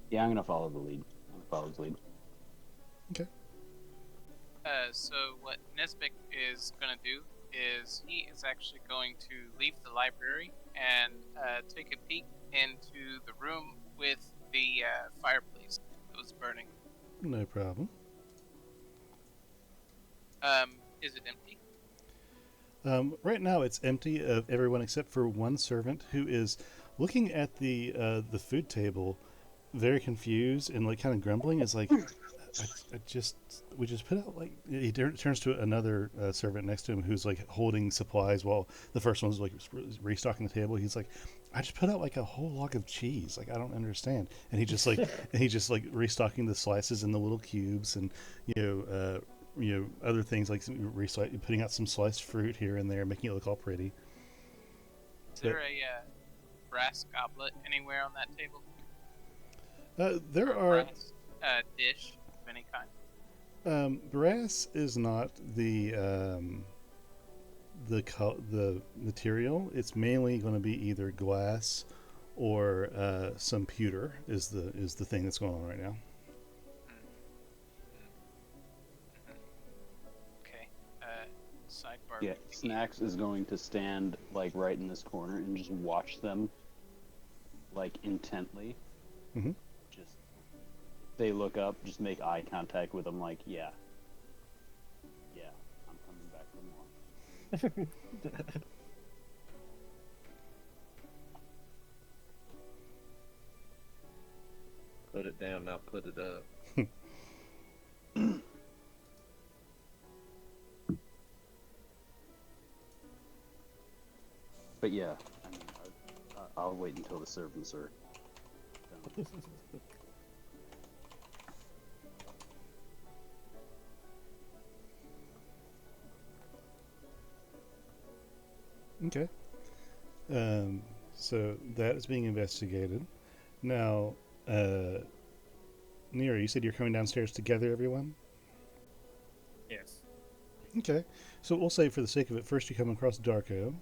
yeah, I'm gonna follow the lead. I'm gonna follow his lead. Okay. So what Nesbitt is going to do is he is actually going to leave the library and take a peek into the room with the fireplace that was burning. No problem. Is it empty? Right now, it's empty of everyone except for one servant who is looking at the food table, very confused and like kind of grumbling. It's like, we just put out like he turns to another servant next to him who's like holding supplies while the first one's like restocking the table. He's like, I just put out like a whole log of cheese. Like I don't understand. And he just like restocking the slices in the little cubes and other things like putting out some sliced fruit here and there, making it look all pretty. Is there a brass goblet anywhere on that table? There Or are. brass dish of any kind? Brass is not the material. It's mainly going to be either glass or some pewter is the thing that's going on right now. Okay. Sidebar. Yeah, Snacks is going to stand like right in this corner and just watch them, like intently. Mm-hmm. Just they look up, just make eye contact with them, like yeah, I'm coming back for more. put it down, now put it up. But yeah, I mean, I'll wait until the servants are done. Okay. So that is being investigated. Now, Nero, you said you're coming downstairs together, everyone? Yes. Okay. So we'll say, for the sake of it, first you come across Darko.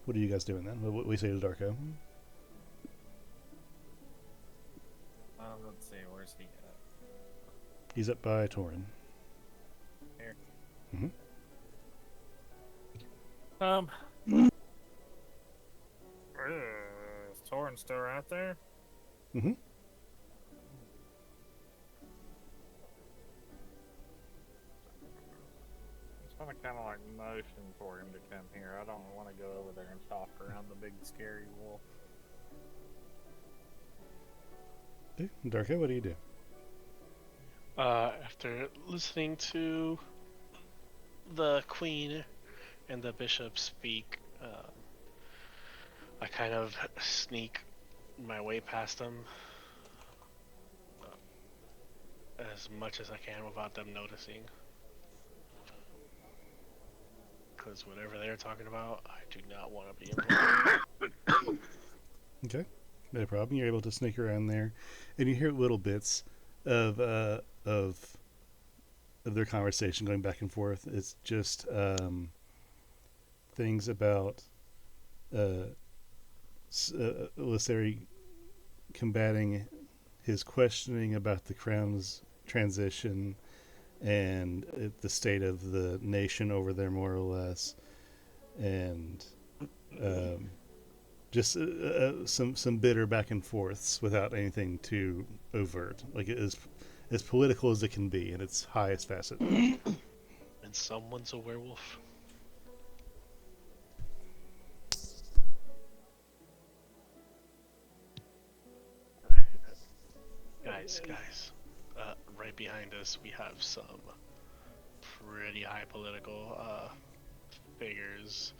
What are you guys doing then? What we say to Darko? Let's see, where's he at? He's up by Torin. Here. Mm-hmm. Is Torin still right there? Mm-hmm. It's gonna kind of like motion for him to come here. I don't want to go over there and talk around the big scary wolf. Okay. Darko, what do you do? After listening to the queen and the bishop speak, I kind of sneak my way past them as much as I can without them noticing. Because whatever they're talking about, I do not want to be involved. Okay, no problem. You're able to sneak around there, and you hear little bits of their conversation going back and forth. It's just things about Lisseri combating his questioning about the crown's transition and the state of the nation over there, more or less, and just some bitter back and forths without anything too overt. Like, it is as political as it can be in its highest facet. And someone's a werewolf. Guys, right behind us we have some pretty high political figures.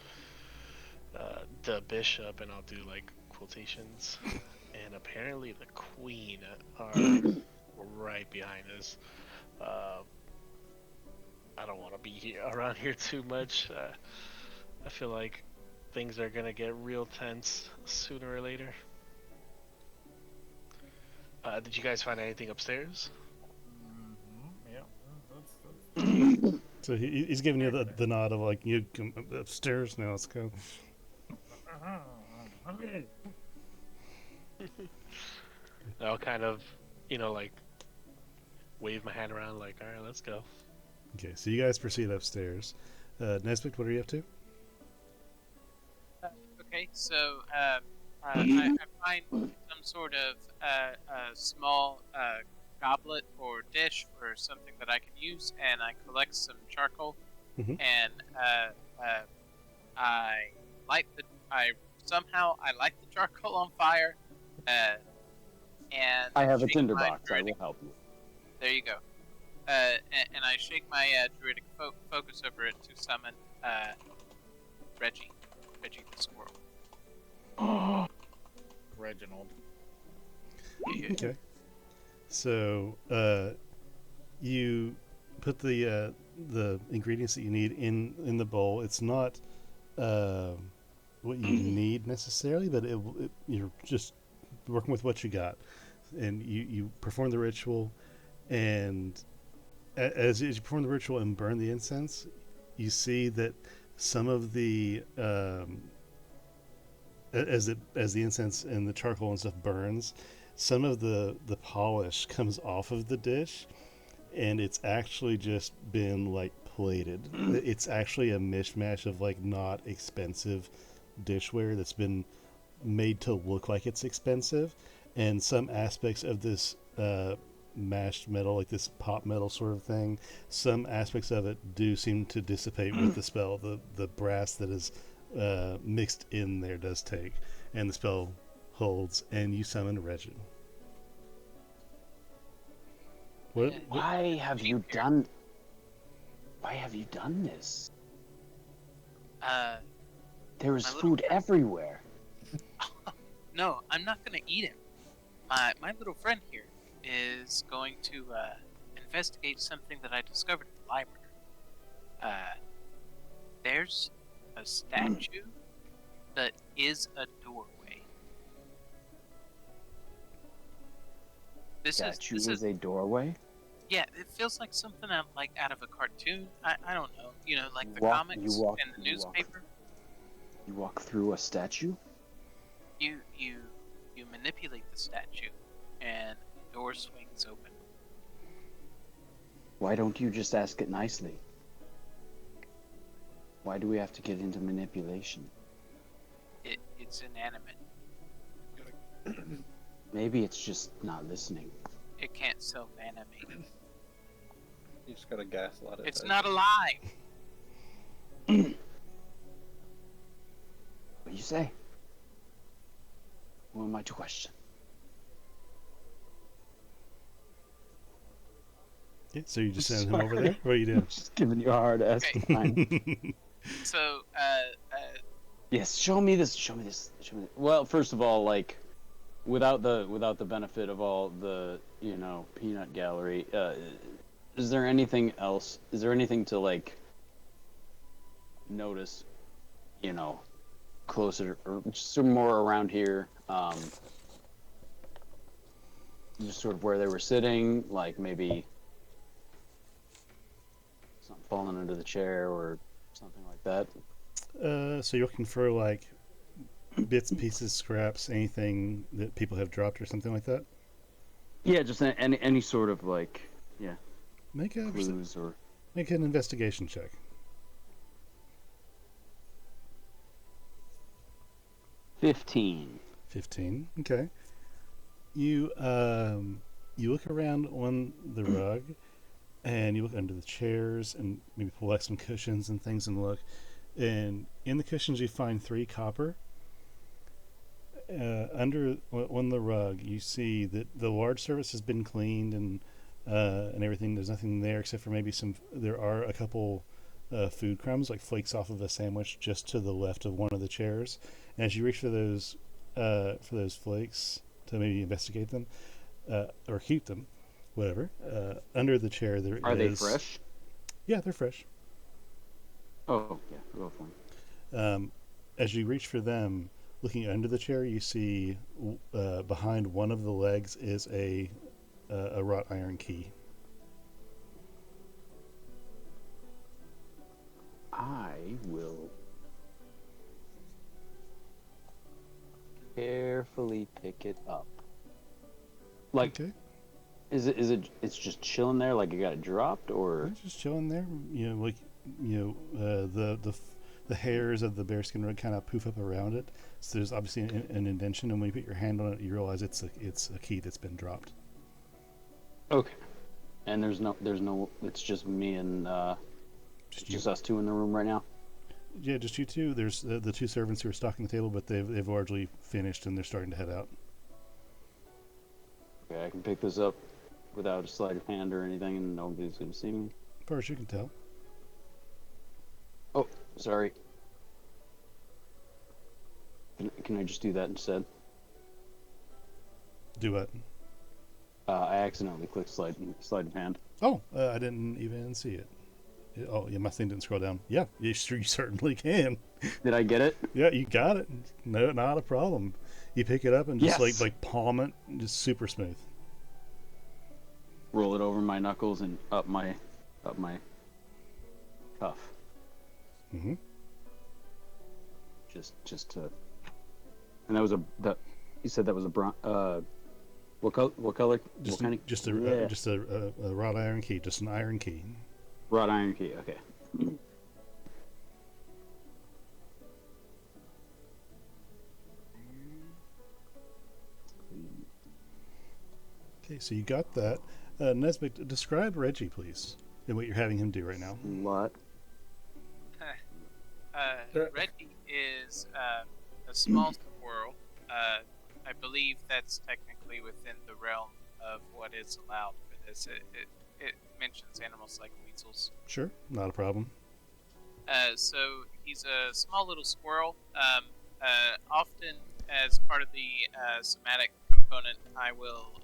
The bishop, and I'll do like quotations, and apparently the queen are right behind us. I don't want to be around here too much. I feel like things are gonna get real tense sooner or later. Did you guys find anything upstairs? Yeah. So he's giving you the nod of, like, you come upstairs now. Let's go. I'll kind of, like wave my hand around, like, all right, let's go. Okay, so you guys proceed upstairs. Nesbitt, what are you up to? Okay, so I find some sort of small goblet or dish or something that I can use, and I collect some charcoal, Mhm. and I light the. I light the charcoal on fire, and I have a shake my tinderbox. I will druidic- help you. There you go. And I shake my druidic focus over it to summon Reggie the squirrel. Reginald. Okay. So you put the ingredients that you need in the bowl. It's not what you need necessarily, but you're just working with what you got, and you perform the ritual, and as you perform the ritual and burn the incense, you see that some of the as the incense and the charcoal and stuff burns, some of the polish comes off of the dish, and it's actually just been like plated. It's actually a mishmash of like not expensive dishware that's been made to look like it's expensive, and some aspects of this mashed metal, like this pop metal sort of thing, some aspects of it do seem to dissipate with the spell. The brass that is mixed in there does take, and the spell holds, and you summon Regin. What? Why have you done? Why have you done this? There is My little food friend- everywhere. No, I'm not gonna eat him. My little friend here is going to investigate something that I discovered at the library. There's a statue that is a doorway. This Statue is is a doorway. yeah. It feels like something out of a cartoon. I don't know. You know, like the You comics walk- and the you walk- newspaper. You walk through a statue. You manipulate the statue, and the door swings open. Why don't you just ask it nicely? Why do we have to get into manipulation? It's inanimate. Maybe it's just not listening. It can't self-animate. You just gotta gaslight it. It's though. not alive. What do you say? Who am I to question? Yeah, so you just send him over there? What are you doing? Just giving you a hard ass Okay. time. So, Yes, show me this. Show me this. Show me this. Well, first of all, like, without the benefit of all the peanut gallery, is there anything else? Is there anything to like notice? Closer or just some more around here. Just sort of where they were sitting, like maybe something falling under the chair or something like that. So you're looking for like bits, pieces, scraps, anything that people have dropped or something like that? Yeah, just any sort of like Make a clues or. make an investigation check. 15. 15. Okay. You look around on the rug, and you look under the chairs, and maybe pull out some cushions and things, and look. And in the cushions, you find 3 copper. Under on the rug, you see that the large surface has been cleaned and everything. There's nothing there except for maybe some. There are a couple food crumbs, like flakes off of a sandwich, just to the left of one of the chairs. And as you reach for those flakes to maybe investigate them or keep them, whatever. Under the chair there Are they is- fresh? Yeah, they're fresh. Oh, yeah, go for them. As you reach for them, looking under the chair, you see behind one of the legs is a wrought iron key. I will carefully pick it up. Like, Okay. it's just chilling there, like it got dropped, or It's just chilling there. The hairs of the bearskin rug kind of poof up around it. So there's obviously an indentation, and when you put your hand on it, you realize it's a key that's been dropped. okay. And there's no. It's just me and just us two in the room right now. Yeah, just you two. There's the 2 servants who are stocking the table, but they've largely finished and they're starting to head out. Okay, I can pick this up without a sleight of hand or anything, and nobody's gonna see me. As far as you can tell. Oh, sorry. Can I just do that instead? Do what? I accidentally clicked sleight of hand. Oh, I didn't even see it. Oh, yeah, my thing didn't scroll down. Yeah, you certainly can. Did I get it? Yeah, you got it. No, not a problem. You pick it up and just Yes. like palm it, just super smooth. Roll it over my knuckles and up my cuff. Mm-hmm. Just to. And that was you said that was a what color? What Just kind of? just Yeah. just a wrought iron key, just an iron key. Wrought iron key. Okay. Okay, so you got that. Nesbitt, describe Reggie, please, and what you're having him do right now. What? Reggie is a small squirrel. I believe that's technically within the realm of what is allowed for this. It mentions animals like weasels. Sure, not a problem. So he's a small little squirrel. Often, as part of the somatic component, I will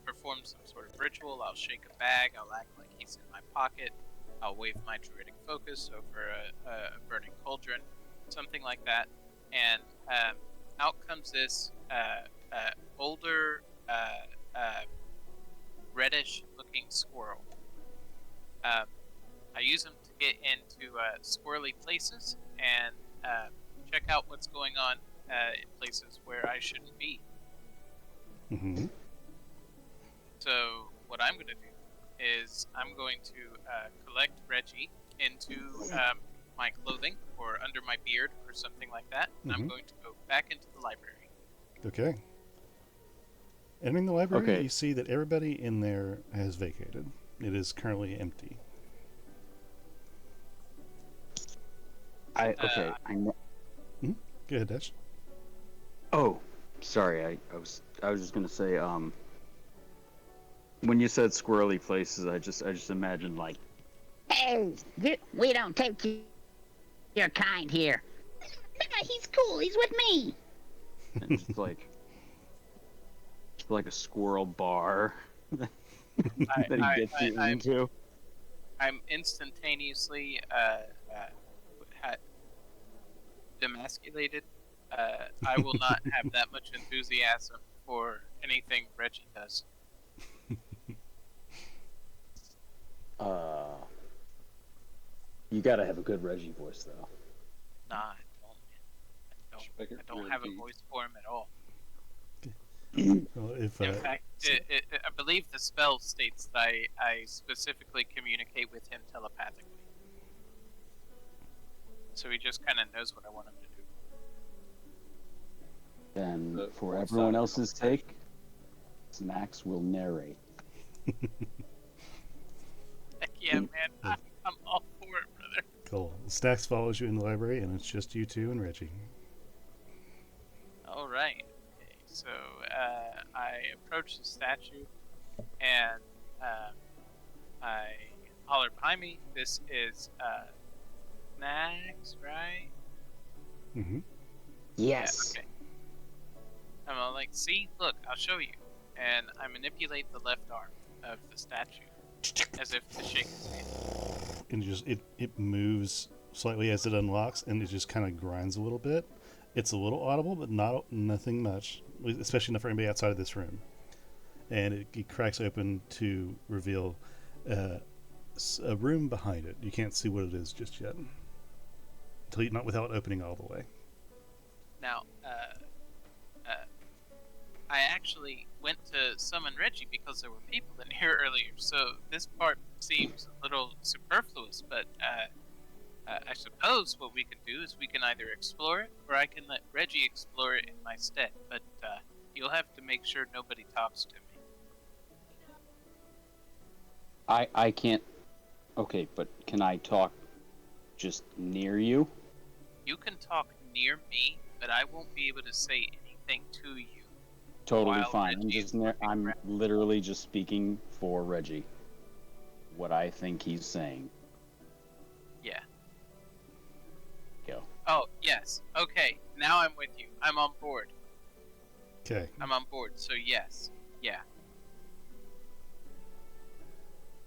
perform some sort of ritual. I'll shake a bag. I'll act like he's in my pocket. I'll wave my druidic focus over a burning cauldron, something like that. And out comes this older, reddish-looking squirrel. I use them to get into squirrely places and check out what's going on in places where I shouldn't be. Mm-hmm. So what I'm going to do is I'm going to collect Reggie into my clothing or under my beard or something like that. And I'm going to go back into the library. Okay. Entering the library, Okay. you see that everybody in there has vacated. It is currently empty. Okay. Go ahead, Dash. Oh, sorry. I was just gonna say, when you said squirrely places, I just imagined like, Hey, we don't take your kind here. Nah, he's cool. He's with me. just like a squirrel bar that he gets you into. I'm instantaneously demasculated. I will not have that much enthusiasm for anything Reggie does. You gotta have a good Reggie voice though. Nah, I don't have a voice for him at all. Well, if In fact, I believe the spell states that I specifically communicate with him telepathically. So he just kind of knows what I want him to do. Then, for everyone else's take, Snacks will narrate. Heck yeah, man. I'm all for it, brother. cool. Stacks follows you in the library, and it's just you two and Reggie. All right. Okay, so I approach the statue, and I holler behind me. This is Snacks, right? Mm-hmm. Yes. Yeah, okay. I'm all like, see, look, I'll show you. And I manipulate the left arm of the statue as if to shake his hand. And it moves slightly as it unlocks, and it just kind of grinds a little bit. It's a little audible, but nothing much, especially not for anybody outside of this room. And it cracks open to reveal a room behind it. You can't see what it is just yet, not without opening all the way. Now, I actually went to summon Reggie because there were people in here earlier, so this part seems a little superfluous, but I suppose what we can do is we can either explore it, or I can let Reggie explore it in my stead, but you'll have to make sure nobody talks to me. I can't... Okay, but can I talk just near you? You can talk near me, but I won't be able to say anything to you. Totally While fine. Reggie I'm literally just speaking for Reggie. What I think he's saying. Yeah. Go. Oh, yes. Okay, now I'm with you. I'm on board. Okay. I'm on board, so yes. Yeah.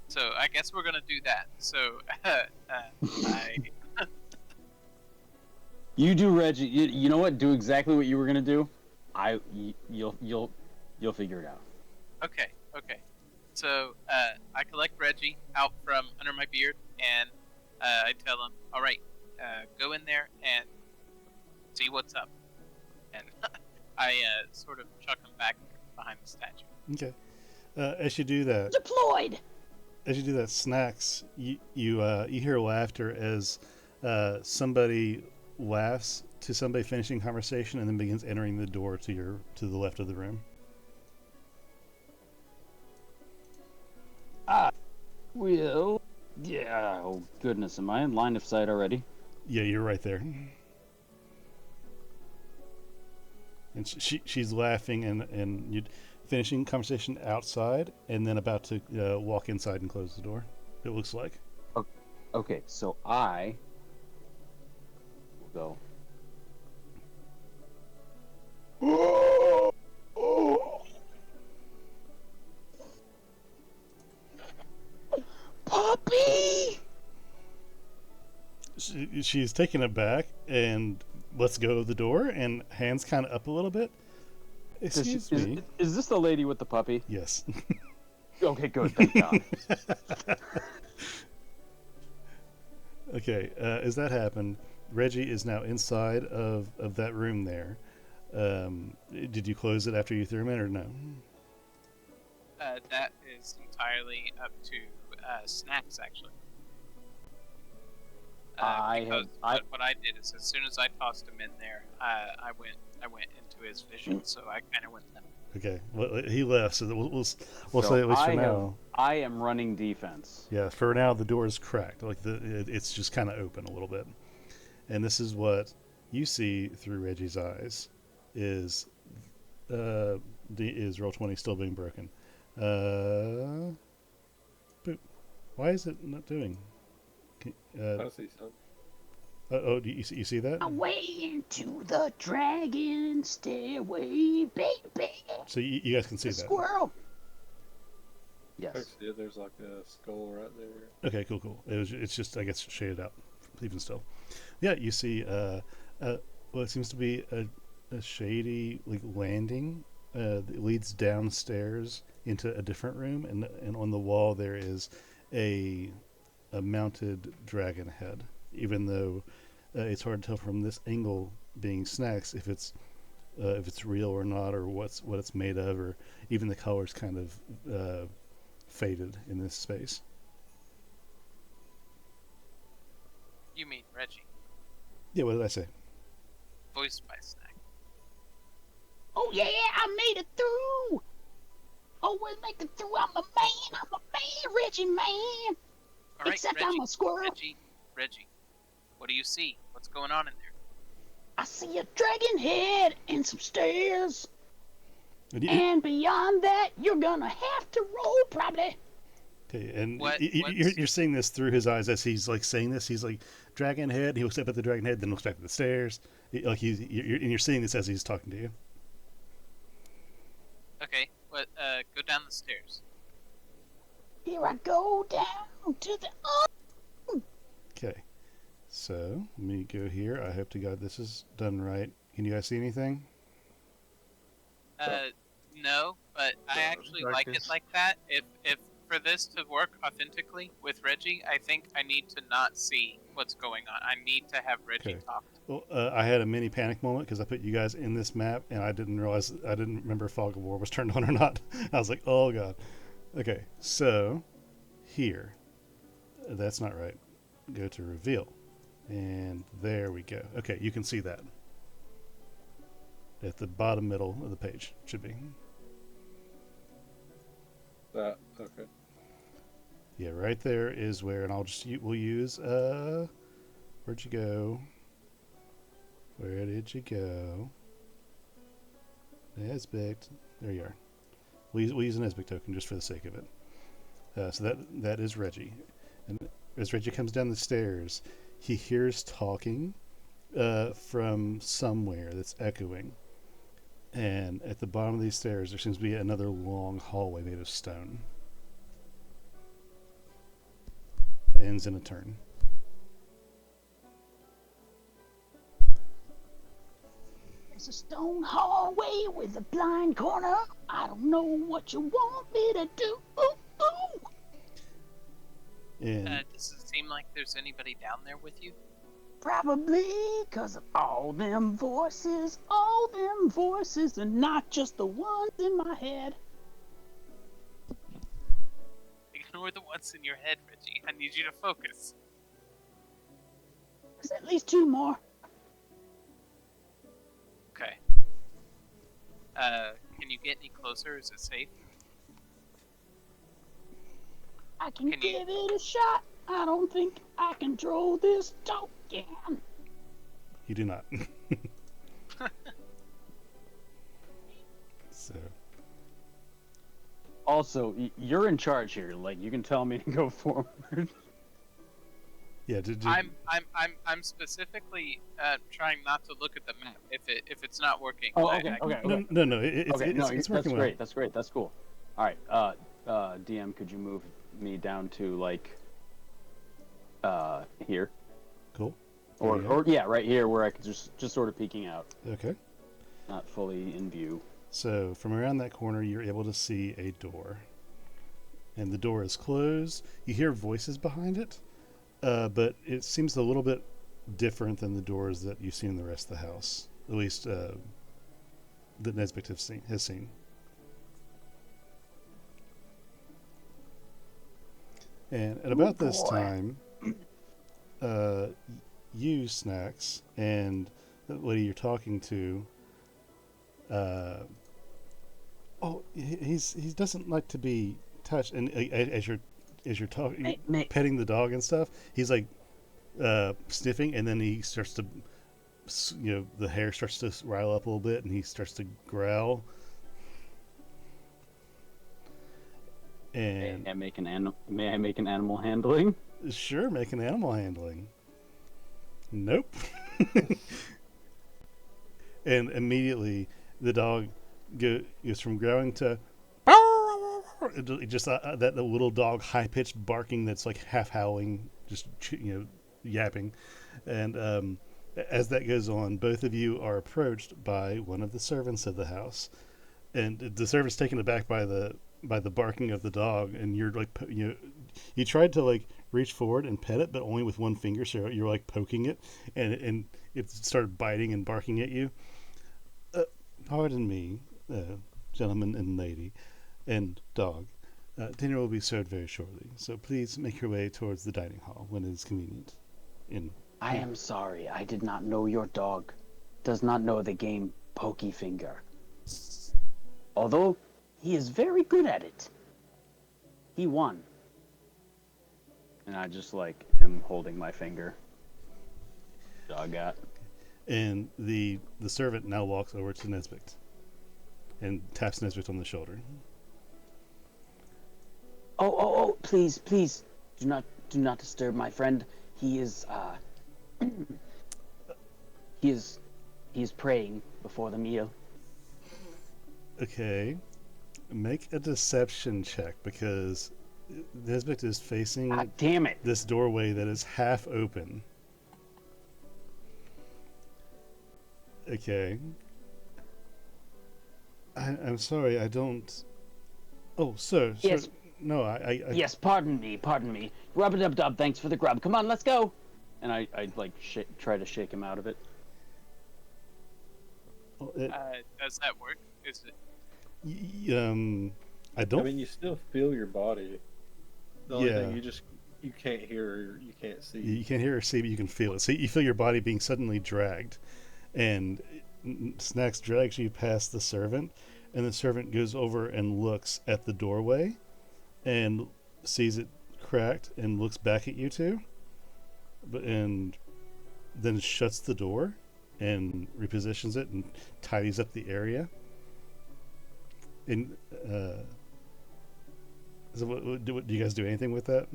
So I guess we're gonna do that. So, You do Reggie. You know what? Do exactly what you were gonna do. You'll figure it out. Okay. So, I collect Reggie out from under my beard, and I tell him, all right, go in there and see what's up. And I sort of chuck him back behind the statue. Okay. As you do that, Deployed. Snacks, you hear laughter as somebody laughs to somebody finishing conversation and then begins entering the door to the left of the room. Well, yeah. Oh goodness, am I in line of sight already? Yeah, you're right there. And she's laughing, and you finishing conversation outside and then about to walk inside and close the door. It looks like. Okay, so I will go. Puppy! She's taken aback and lets go of the door and hands kind of up a little bit. Excuse me. Is this the lady with the puppy? Yes. Okay, good. Thank God. Okay, as that happened, Reggie is now inside of that room there. Did you close it after you threw him in, or no? That is entirely up to Snacks, actually. What I did is, as soon as I tossed him in there, I went into his vision, so I kind of went limp. Okay, well, he left, so we'll So say at least for now. I am running defense. Yeah, for now the door is cracked, like it's just kind of open a little bit, and this is what you see through Reggie's eyes is Roll20 still being broken. Boop. Why is it not doing? I see something. Oh, do you see that? Away into the dragon stairway, baby. So you guys can see The that. squirrel. Yes. I see it. There's like a skull right there. Okay, cool. It's just, I guess, shaded out even still. Yeah, you see what seems to be a shady like landing that leads downstairs into a different room, and on the wall there is a mounted dragon head. Even though it's hard to tell from this angle, being Snacks, if it's real or not, or what it's made of, or even the colors kind of faded in this space. You mean Reggie, Yeah, what did I say? voiced by Snack. Oh yeah, I made it through. Always make it through. I'm a man, Reggie man. All right, Except Reggie, I'm a squirrel. Reggie, what do you see? What's going on in there? I see a dragon head and some stairs. And And beyond that, you're gonna have to roll probably. Okay, and What's- you're seeing this through his eyes as he's like saying this. He's like, dragon head. He looks up at the dragon head, then looks back at the stairs. You're seeing this as he's talking to you. Okay, go down the stairs. Here I go down to the. Okay, so let me go here. I hope to God this is done right. Can you guys see anything? No, but I actually like it like that. If for this to work authentically with Reggie, I think I need to not see what's going on. I need to have Reggie Okay. talk. Well, I had a mini panic moment because I put you guys in this map and I didn't remember Fog of War was turned on or not. I was like, oh God. Okay, so here, that's not right. Go to reveal, and there we go. Okay, you can see that at the bottom middle of the page should be. That okay. Yeah, right there is where, and we'll use where'd you go? Where did you go? Nesbic. There you are. We'll use an Nesbic token just for the sake of it. So that is Reggie. And as Reggie comes down the stairs, he hears talking from somewhere that's echoing. And at the bottom of these stairs, there seems to be another long hallway made of stone. That ends in a turn. It's a stone hallway with a blind corner. I don't know what you want me to do. Ooh, ooh. And Does it seem like there's anybody down there with you? Probably because of all them voices, and not just the ones in my head. Ignore the ones in your head, Reggie. I need you to focus. There's at least two more. Okay. Can you get any closer? Is it safe? I can Can you- give it a shot. I don't think I control this token. you do not. So, Also, you're in charge here. Like, you can tell me to go forward. Yeah. I'm specifically trying not to look at the map if it's not working. Oh, I- okay, I- okay. No. It's Okay, no, it's that's working well. great. That's great. That's cool. All right, DM, could you move me down to like here, Cool. or yeah, right here where I could just sort of peeking out, Okay. not fully in view. So from around that corner, you're able to see a door, and the door is closed. You hear voices behind it, but it seems a little bit different than the doors that you've seen in the rest of the house, at least that Nesbitt has seen. And at about this time, you, Snacks, and the lady you're talking to, he doesn't like to be touched. And as you're talking, petting the dog and stuff, he's like sniffing, and then he starts to, the hair starts to rile up a little bit, and he starts to growl. And May I make an animal handling? Sure, make an animal handling. Nope. And immediately the dog goes from growling to just that the little dog high pitched barking that's like half howling, just yapping. And as that goes on, both of you are approached by one of the servants of the house, and the servant's taken aback by the barking of the dog, and you're like you tried to like reach forward and pet it, but only with one finger, so you're like poking it, and it started biting and barking at you. Pardon me, gentleman and lady and dog. Dinner will be served very shortly, so please make your way towards the dining hall when it is convenient. I am sorry, I did not know your dog does not know the game Pokey Finger. Although he is very good at it. He won. And I just like am holding my finger. Dog got. And the servant now walks over to Nesbitt and taps Nesbitt on the shoulder. Oh, please, do not disturb my friend. He is he is praying before the meal. Okay. Make a deception check, because Nesbitt is facing God damn it. this doorway that is half open. Okay. I'm sorry, I don't... Oh, sir. Yes. Sir. No, I... Yes, pardon me. Rub-a-dub-dub, thanks for the grub. Come on, let's go. And I like try to shake him out of it. Does that work? Is it? I don't... I mean, you still feel your body. The only Yeah. thing you can't hear or you can't see. You can't hear or see, but you can feel it. So you feel your body being suddenly dragged. And Snacks drags you past the servant, and the servant goes over and looks at the doorway and sees it cracked and looks back at you two, and then shuts the door and repositions it and tidies up the area. And so do you guys do anything with that?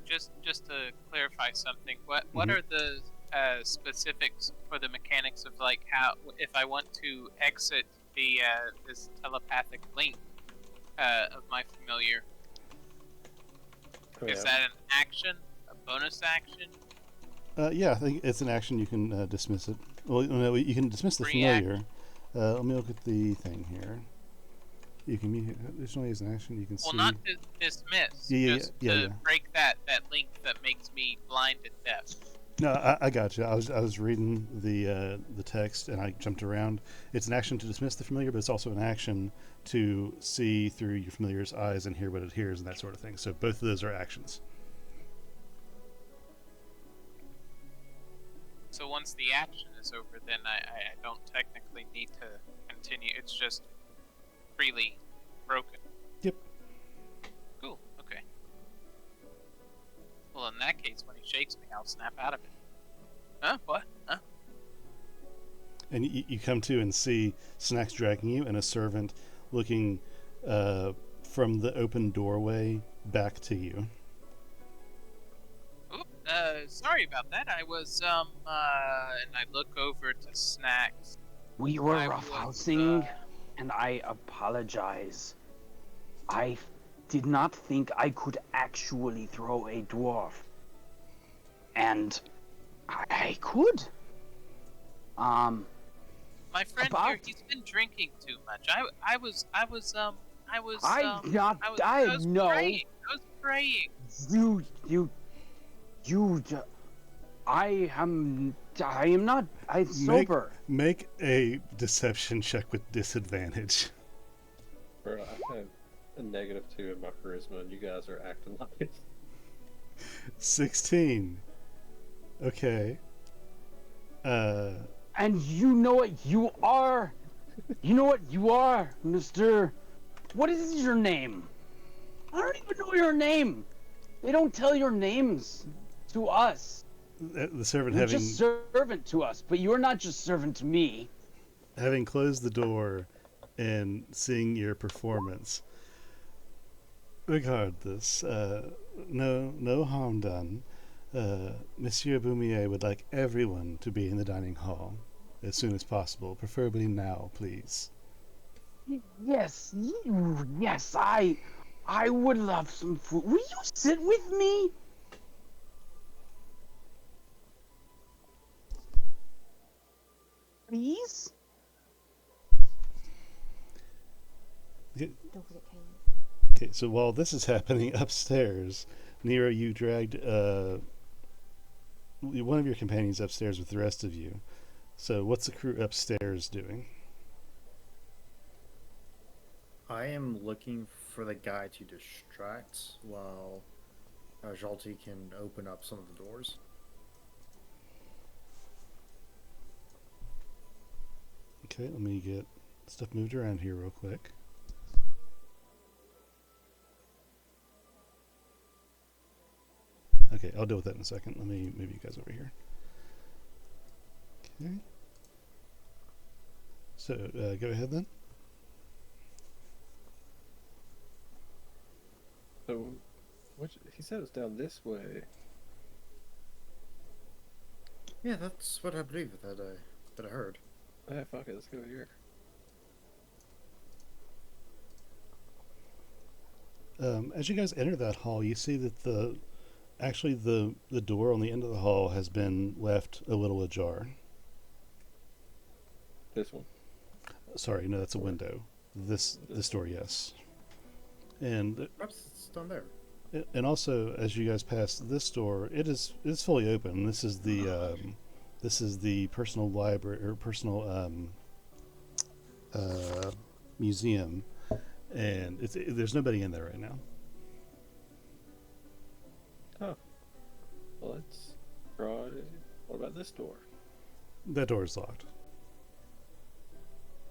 Just to clarify something, what are the specifics for the mechanics of like how if I want to exit the this telepathic link of my familiar? Is that an action, a bonus action? Yeah, I think it's an action. You can dismiss it. Well, no, you can dismiss the Free familiar. Let me look at the thing here. You can additionally as an action. You can Well, see. not to dismiss, Yeah, just yeah. to break that link that makes me blind and deaf. No, I got you. I was reading the text and I jumped around. It's an action to dismiss the familiar, but it's also an action to see through your familiar's eyes and hear what it hears and that sort of thing. So both of those are actions. So once the action is over, then I don't technically need to continue. It's just freely broken. Yep. Cool. Okay. Well, in that case, when he shakes me, I'll snap out of it. Huh? What? Huh? and you come to and see Snacks dragging you and a servant looking from the open doorway back to you. Oop, sorry about that. I was, and I look over to Snacks. We were I roughhousing, and I apologize. I did not think I could actually throw a dwarf. And I could. My friend About- here, he's been drinking too much. I was know. praying. I was praying. I am not. I'm sober. Make a deception check with disadvantage. Bro, I have a -2 in my charisma, and you guys are acting like it. 16. Okay. And you know what you are? You know what you are, Mr. What is your name? I don't even know your name. They don't tell your names to us. The servant You're having just servant to us, but you're not just servant to me. having closed the door and seeing your performance. Regardless, no harm done. Monsieur Boumier would like everyone to be in the dining hall as soon as possible, preferably now, please. Yes, I would love some food. Will you sit with me? Please? Okay, Don't forget Caleb. okay, so while this is happening upstairs, Nero, you dragged one of your companions upstairs with the rest of you. So what's the crew upstairs doing? I am looking for the guy to distract while Jalti can open up some of the doors. Okay, let me get stuff moved around here real quick. Okay, I'll deal with that in a second. Let me move you guys over here. Okay. So, go ahead then. So, he said it's down this way. Yeah, that's what I believe that I heard. Ah, fuck it, let's go here. As you guys enter that hall, you see that the door on the end of the hall has been left a little ajar. This one. Sorry, no, that's a window. This door, yes. And Perhaps it's down there. also, as you guys pass this door, it's fully open. This is the personal library or personal museum, and there's nobody in there right now. Oh. Well, let's try. What about this door? That door is locked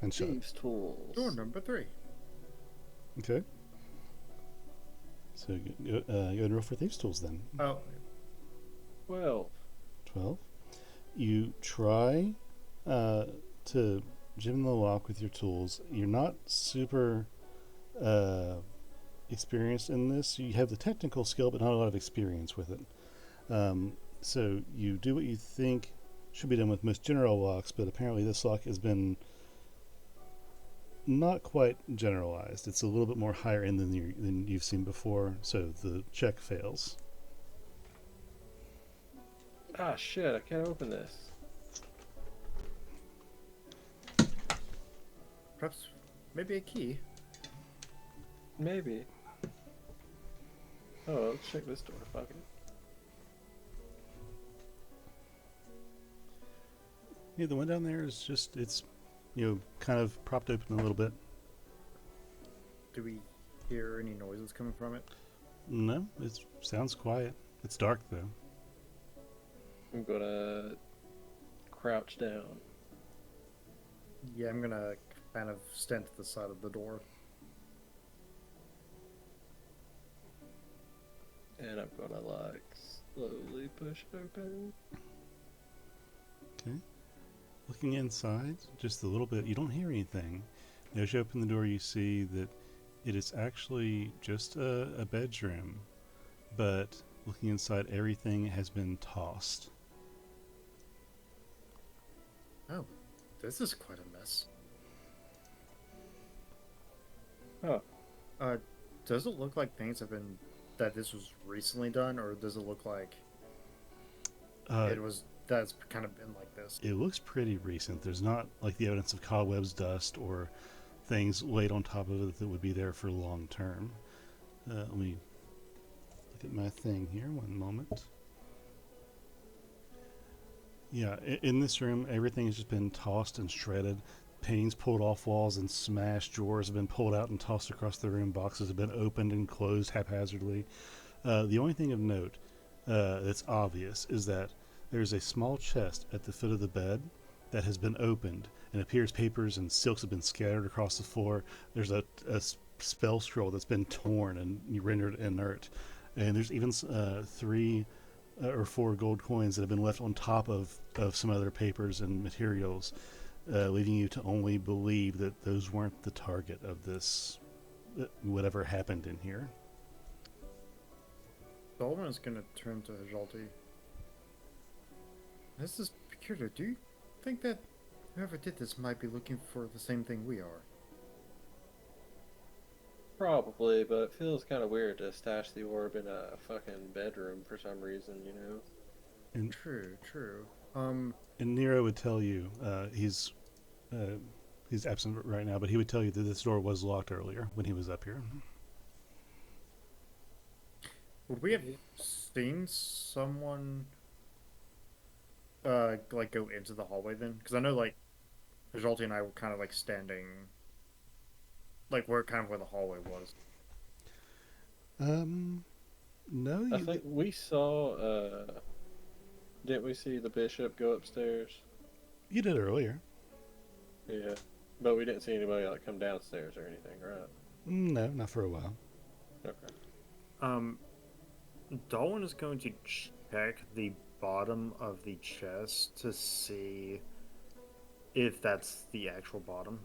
and shut. Thieves' tools. Door number 3. Okay. So go and roll for thieves' tools then. Oh, 12. 12. You try to jim the lock with your tools. You're not super experienced in this. You have the technical skill, but not a lot of experience with it. So you do what you think should be done with most general locks, but apparently this lock has been not quite generalized. It's a little bit more higher end than you've seen before, so the check fails. Ah, shit, I can't open this. perhaps maybe a key. Maybe. Oh, let's check this door. Fuck it. Yeah, the one down there is just, it's, kind of propped open a little bit. Do we hear any noises coming from it? No, it sounds quiet. It's dark, though. I'm gonna crouch down. Yeah, I'm gonna kind of stand to the side of the door. And I'm gonna, slowly push it open. Okay. Looking inside, just a little bit, you don't hear anything. As you open the door, you see that it is actually just a bedroom, but looking inside, everything has been tossed. Oh, this is quite a mess. Oh, Does it look like things have been that this was recently done, or does it look like that's kind of been like this? It looks pretty recent. There's not like the evidence of cobwebs, dust, or things laid on top of it that would be there for long term. Let me look at my thing here. One moment. Yeah, in this room, everything has just been tossed and shredded. Paintings pulled off walls and smashed. Drawers have been pulled out and tossed across the room. Boxes have been opened and closed haphazardly. The only thing of note that's obvious is that there's a small chest at the foot of the bed that has been opened, and it appears papers and silks have been scattered across the floor. There's a spell scroll that's been torn and rendered inert, and there's even 3 or 4 gold coins that have been left on top of some other papers and materials, leading you to only believe that those weren't the target of this, whatever happened in here. Dolman is going to turn to Jalti. This is peculiar. Do you think that whoever did this might be looking for the same thing we are? probably, but it feels kind of weird to stash the orb in a fucking bedroom for some reason, you know? And True. And Nero would tell you, he's absent right now, but he would tell you that this door was locked earlier when he was up here. Would we have seen someone like go into the hallway then? Because I know like Jalti and I were kind of like standing, like where the hallway was. No, I think we saw, didn't we see the bishop go upstairs? you did earlier. Yeah. But we didn't see anybody like come downstairs or anything, right? No, not for a while. Okay. Darwin is going to check the bottom of the chest to see if that's the actual bottom.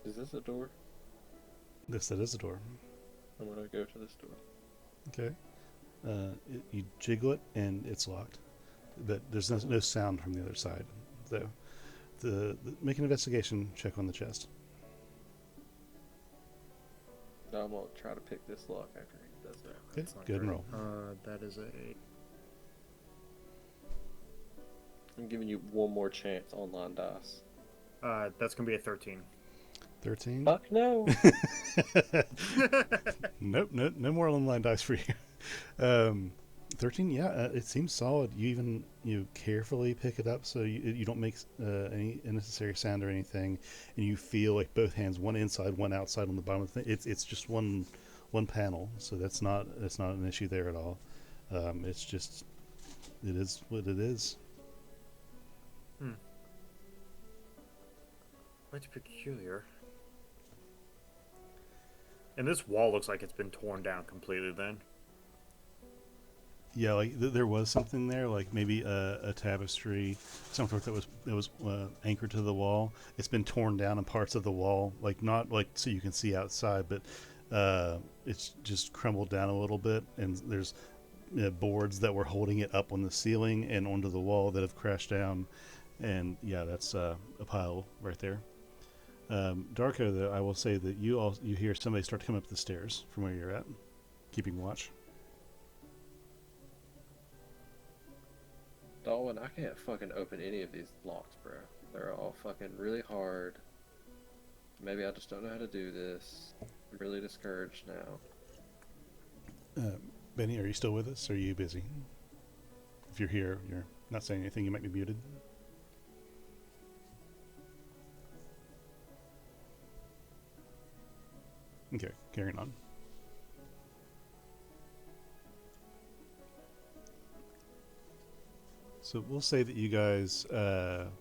Is this a door? That is a door. I'm gonna go to this door. Okay. You jiggle it and it's locked, but there's no sound from the other side. So, make an investigation check on the chest. I'm gonna try to pick this lock after he does that. Okay, That's not good and great. roll. That is a I'm giving you one more chance, online dice. that's gonna be a 13. 13. Fuck no. Nope, no more online dice for you. 13, yeah, it seems solid. You carefully pick it up so you don't make any unnecessary sound or anything, and you feel like both hands, one inside, one outside on the bottom of the thing. It's just one panel, so that's not an issue there at all. It's just it is what it is. Quite peculiar. And this wall looks like it's been torn down completely then. Yeah, like there was something there, like maybe a tapestry, some sort that was anchored to the wall. It's been torn down in parts of the wall, like not like so you can see outside, but it's just crumbled down a little bit, and there's boards that were holding it up on the ceiling and onto the wall that have crashed down, and yeah, that's a pile right there. Darko, though, I will say that you hear somebody start to come up the stairs from where you're at, keeping watch. Darwin, I can't fucking open any of these locks, bro. They're all fucking really hard. Maybe I just don't know how to do this. I'm really discouraged now. Benny, are you still with us? Or are you busy? If you're here, you're not saying anything. You might be muted. Okay, carrying on. So we'll say that you guys, Darko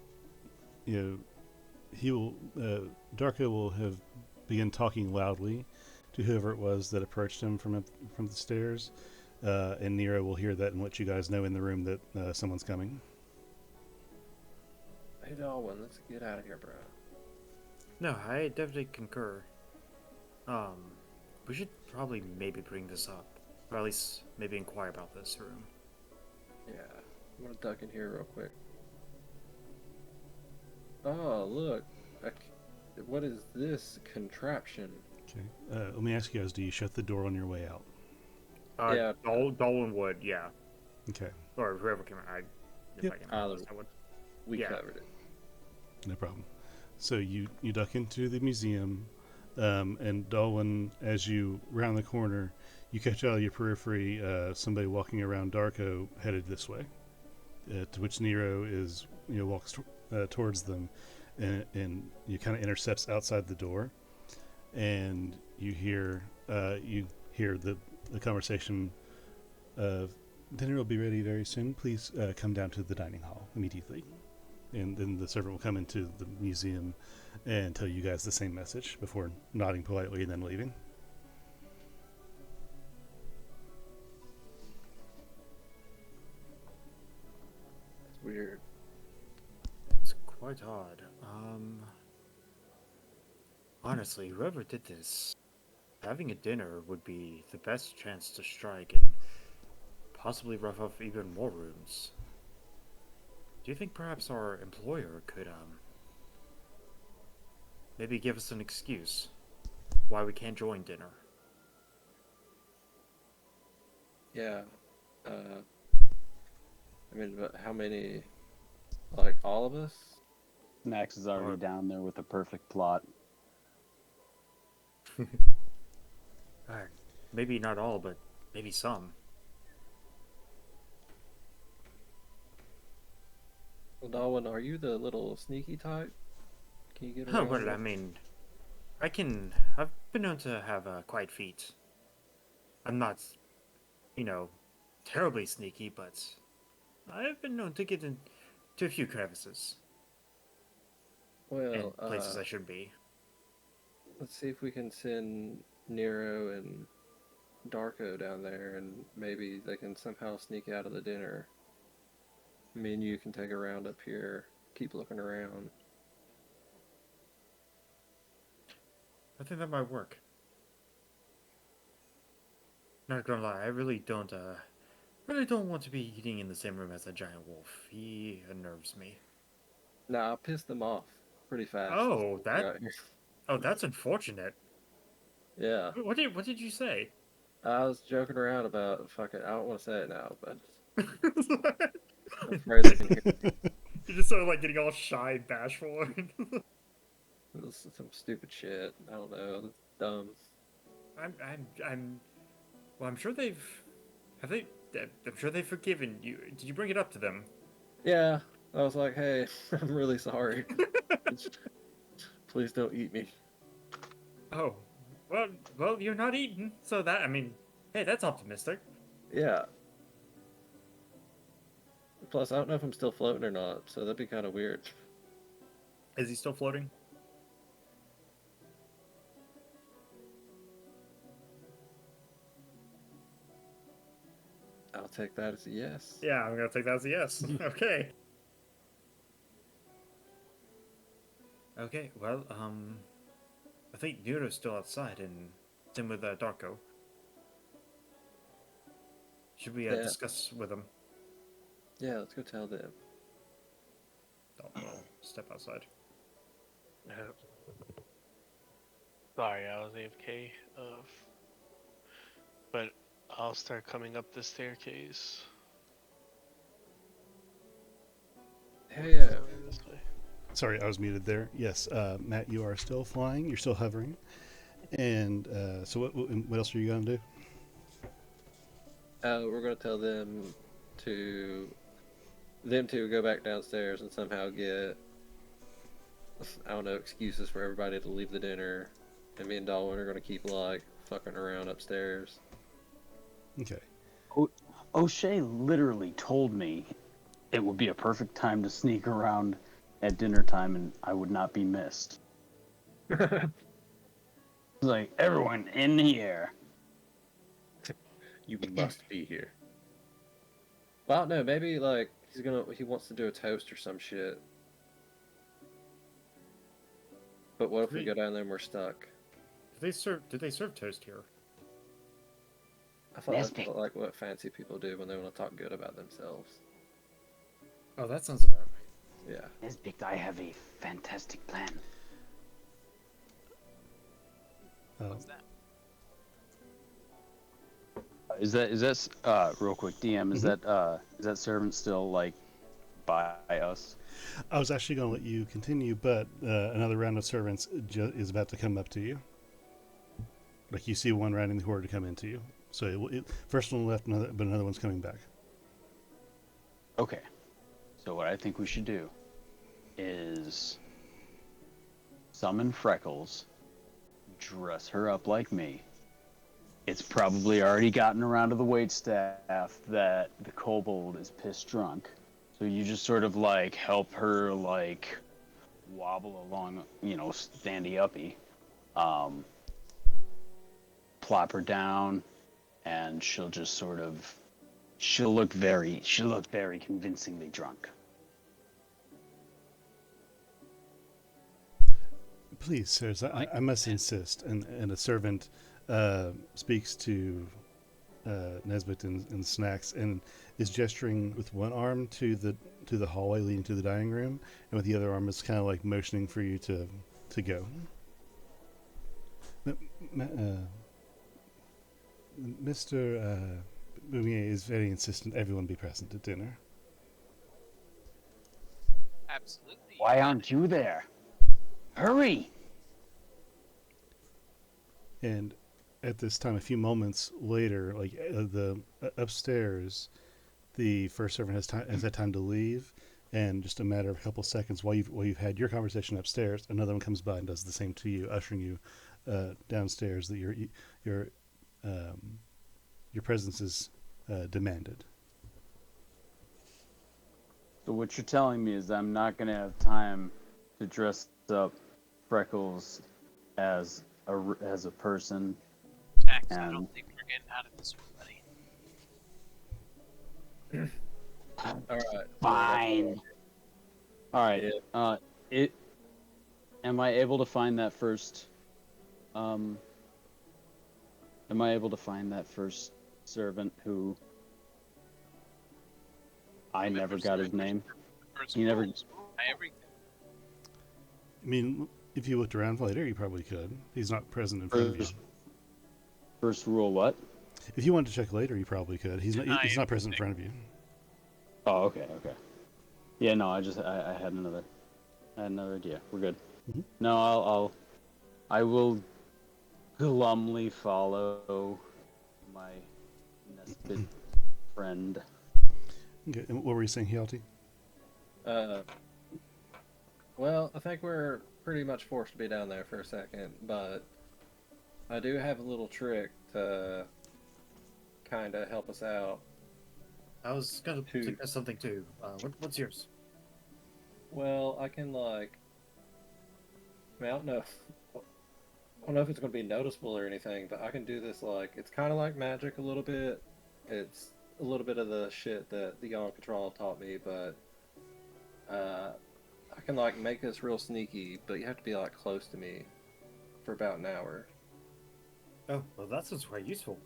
will have begun talking loudly to whoever it was that approached him from the stairs, and Nero will hear that and let you guys know in the room that someone's coming. Hey, Darwin, let's get out of here, bro. No, I definitely concur. Um, we should probably maybe bring this up, or at least maybe inquire about this room. Yeah, I'm gonna duck in here real quick. Oh, look. What is this contraption? Okay. Let me ask you guys: do you shut the door on your way out? Yeah. Dolan would, yeah, Okay. or whoever came. If Yep. I can, Either. I would. We Yeah. covered it. No problem. So you duck into the museum, and Darwin, as you round the corner, you catch out of your periphery somebody walking around Darko headed this way. To which Nero is walks towards them, and you kind of intercepts outside the door, and you hear the conversation of dinner will be ready very soon. Please come down to the dining hall immediately. And then the servant will come into the museum and tell you guys the same message before nodding politely and then leaving. It's weird. It's quite odd. Honestly, whoever did this, having a dinner would be the best chance to strike and possibly rough up even more rooms. Do you think perhaps our employer could, maybe give us an excuse why we can't join dinner? Yeah. I mean, but how many? Like, all of us? Max is already Or- down there with a perfect plot. Maybe not all, but maybe some. Well, Darwin, are you the little sneaky type? Can you get Oh, around? but I mean, I've been known to have quiet feet. I'm not, terribly sneaky, but I've been known to get into a few crevices Well, and places I shouldn't be. let's see if we can send Nero and Darko down there, and maybe they can somehow sneak out of the dinner. Me and you can take a round up here, keep looking around. I think that might work. Not gonna lie, I really don't want to be eating in the same room as a giant wolf. He unnerves me. Nah, I pissed them off pretty fast. Oh, Right here. that's unfortunate. Yeah, What did you say? I was joking around about fucking. I don't want to say it now, but You're I'm afraid they can hear just sort of like getting all shy and bashful. this is some stupid shit. I don't know. That's dumb. I'm well, I'm sure I'm sure they've forgiven you. Did you bring it up to them? Yeah, I was like, hey, I'm really sorry. Please don't eat me. Oh, well, you're not eating, so hey, that's optimistic. Yeah. Plus, I don't know if I'm still floating or not, so that'd be kind of weird. Is he still floating? I'll take that as a yes. Yeah, I'm gonna take that as a yes. Okay. Okay, well, I think Nero's still outside, and same with Darko. Should we Yeah. discuss with him? Yeah, let's go tell them. I'll step outside. Sorry, I was AFK. But I'll start coming up the staircase. Hey, This way. Sorry, I was muted there. Yes, Matt, you are still flying. You're still hovering. And so what else are you going to do? we're gonna tell them to go back downstairs and somehow get, I don't know, excuses for everybody to leave the dinner, and me and Darwin are gonna keep like fucking around upstairs. Okay. O'Shea literally told me it would be a perfect time to sneak around at dinner time and I would not be missed. Like, everyone in here. You must be here. Well, no, maybe like he wants to do a toast or some shit. But what if we go down there and we're stuck? Did they serve toast here? I thought that's Nesbitt. like what fancy people do when they want to talk good about themselves. Oh, that sounds about right. Yeah. Nesbitt, I have a fantastic plan. What's that? Is that real quick, DM? Is that servant still like by us? I was actually going to let you continue, but another round of servants is about to come up to you. Like you see one riding the horde to come into you. So first one left, but another one's coming back. Okay. So what I think we should do is summon Freckles, dress her up like me. It's probably already gotten around to the waitstaff that the kobold is pissed drunk. So you just sort of like help her like wobble along, standy uppy. Plop her down, and she'll look very convincingly drunk. Please, sirs, I must insist. And a servant speaks to Nesbitt and Snacks and is gesturing with one arm to the hallway leading to the dining room, and with the other arm is kind of like motioning for you to go. Mr. Boumier is very insistent everyone be present at dinner. Absolutely. Why aren't you there? Hurry! And at this time, a few moments later, like the upstairs, the first servant has had time to leave, and just a matter of a couple seconds while you've had your conversation upstairs, another one comes by and does the same to you, ushering you downstairs. That your presence is demanded. So what you're telling me is I'm not gonna have time to dress up Freckles as a person. Jax, I don't think we're getting out of this one, buddy. All right. Fine. All right. Yeah. Am I able to find that first? Am I able to find that first servant who I never got his name? First He never- rules, everything. I mean, if you looked around later, you probably could. He's not present in front of you. First rule, what? If you wanted to check later, you probably could. He's not present in front of you. Oh, okay. Yeah, no, I had another idea. We're good. Mhm. No, I will glumly follow my nested friend. Okay, and what were you saying, Hjalti? Well, I think we're pretty much forced to be down there for a second, but I do have a little trick to kind of help us out. I was gonna suggest something too. What's yours? Well, I can I don't know. I don't know if it's going to be noticeable or anything, but I can do this it's kind of like magic a little bit. It's a little bit of the shit that the Yon Control taught me, but I can make this real sneaky, but you have to be close to me for about an hour. Oh, well, that sounds quite useful.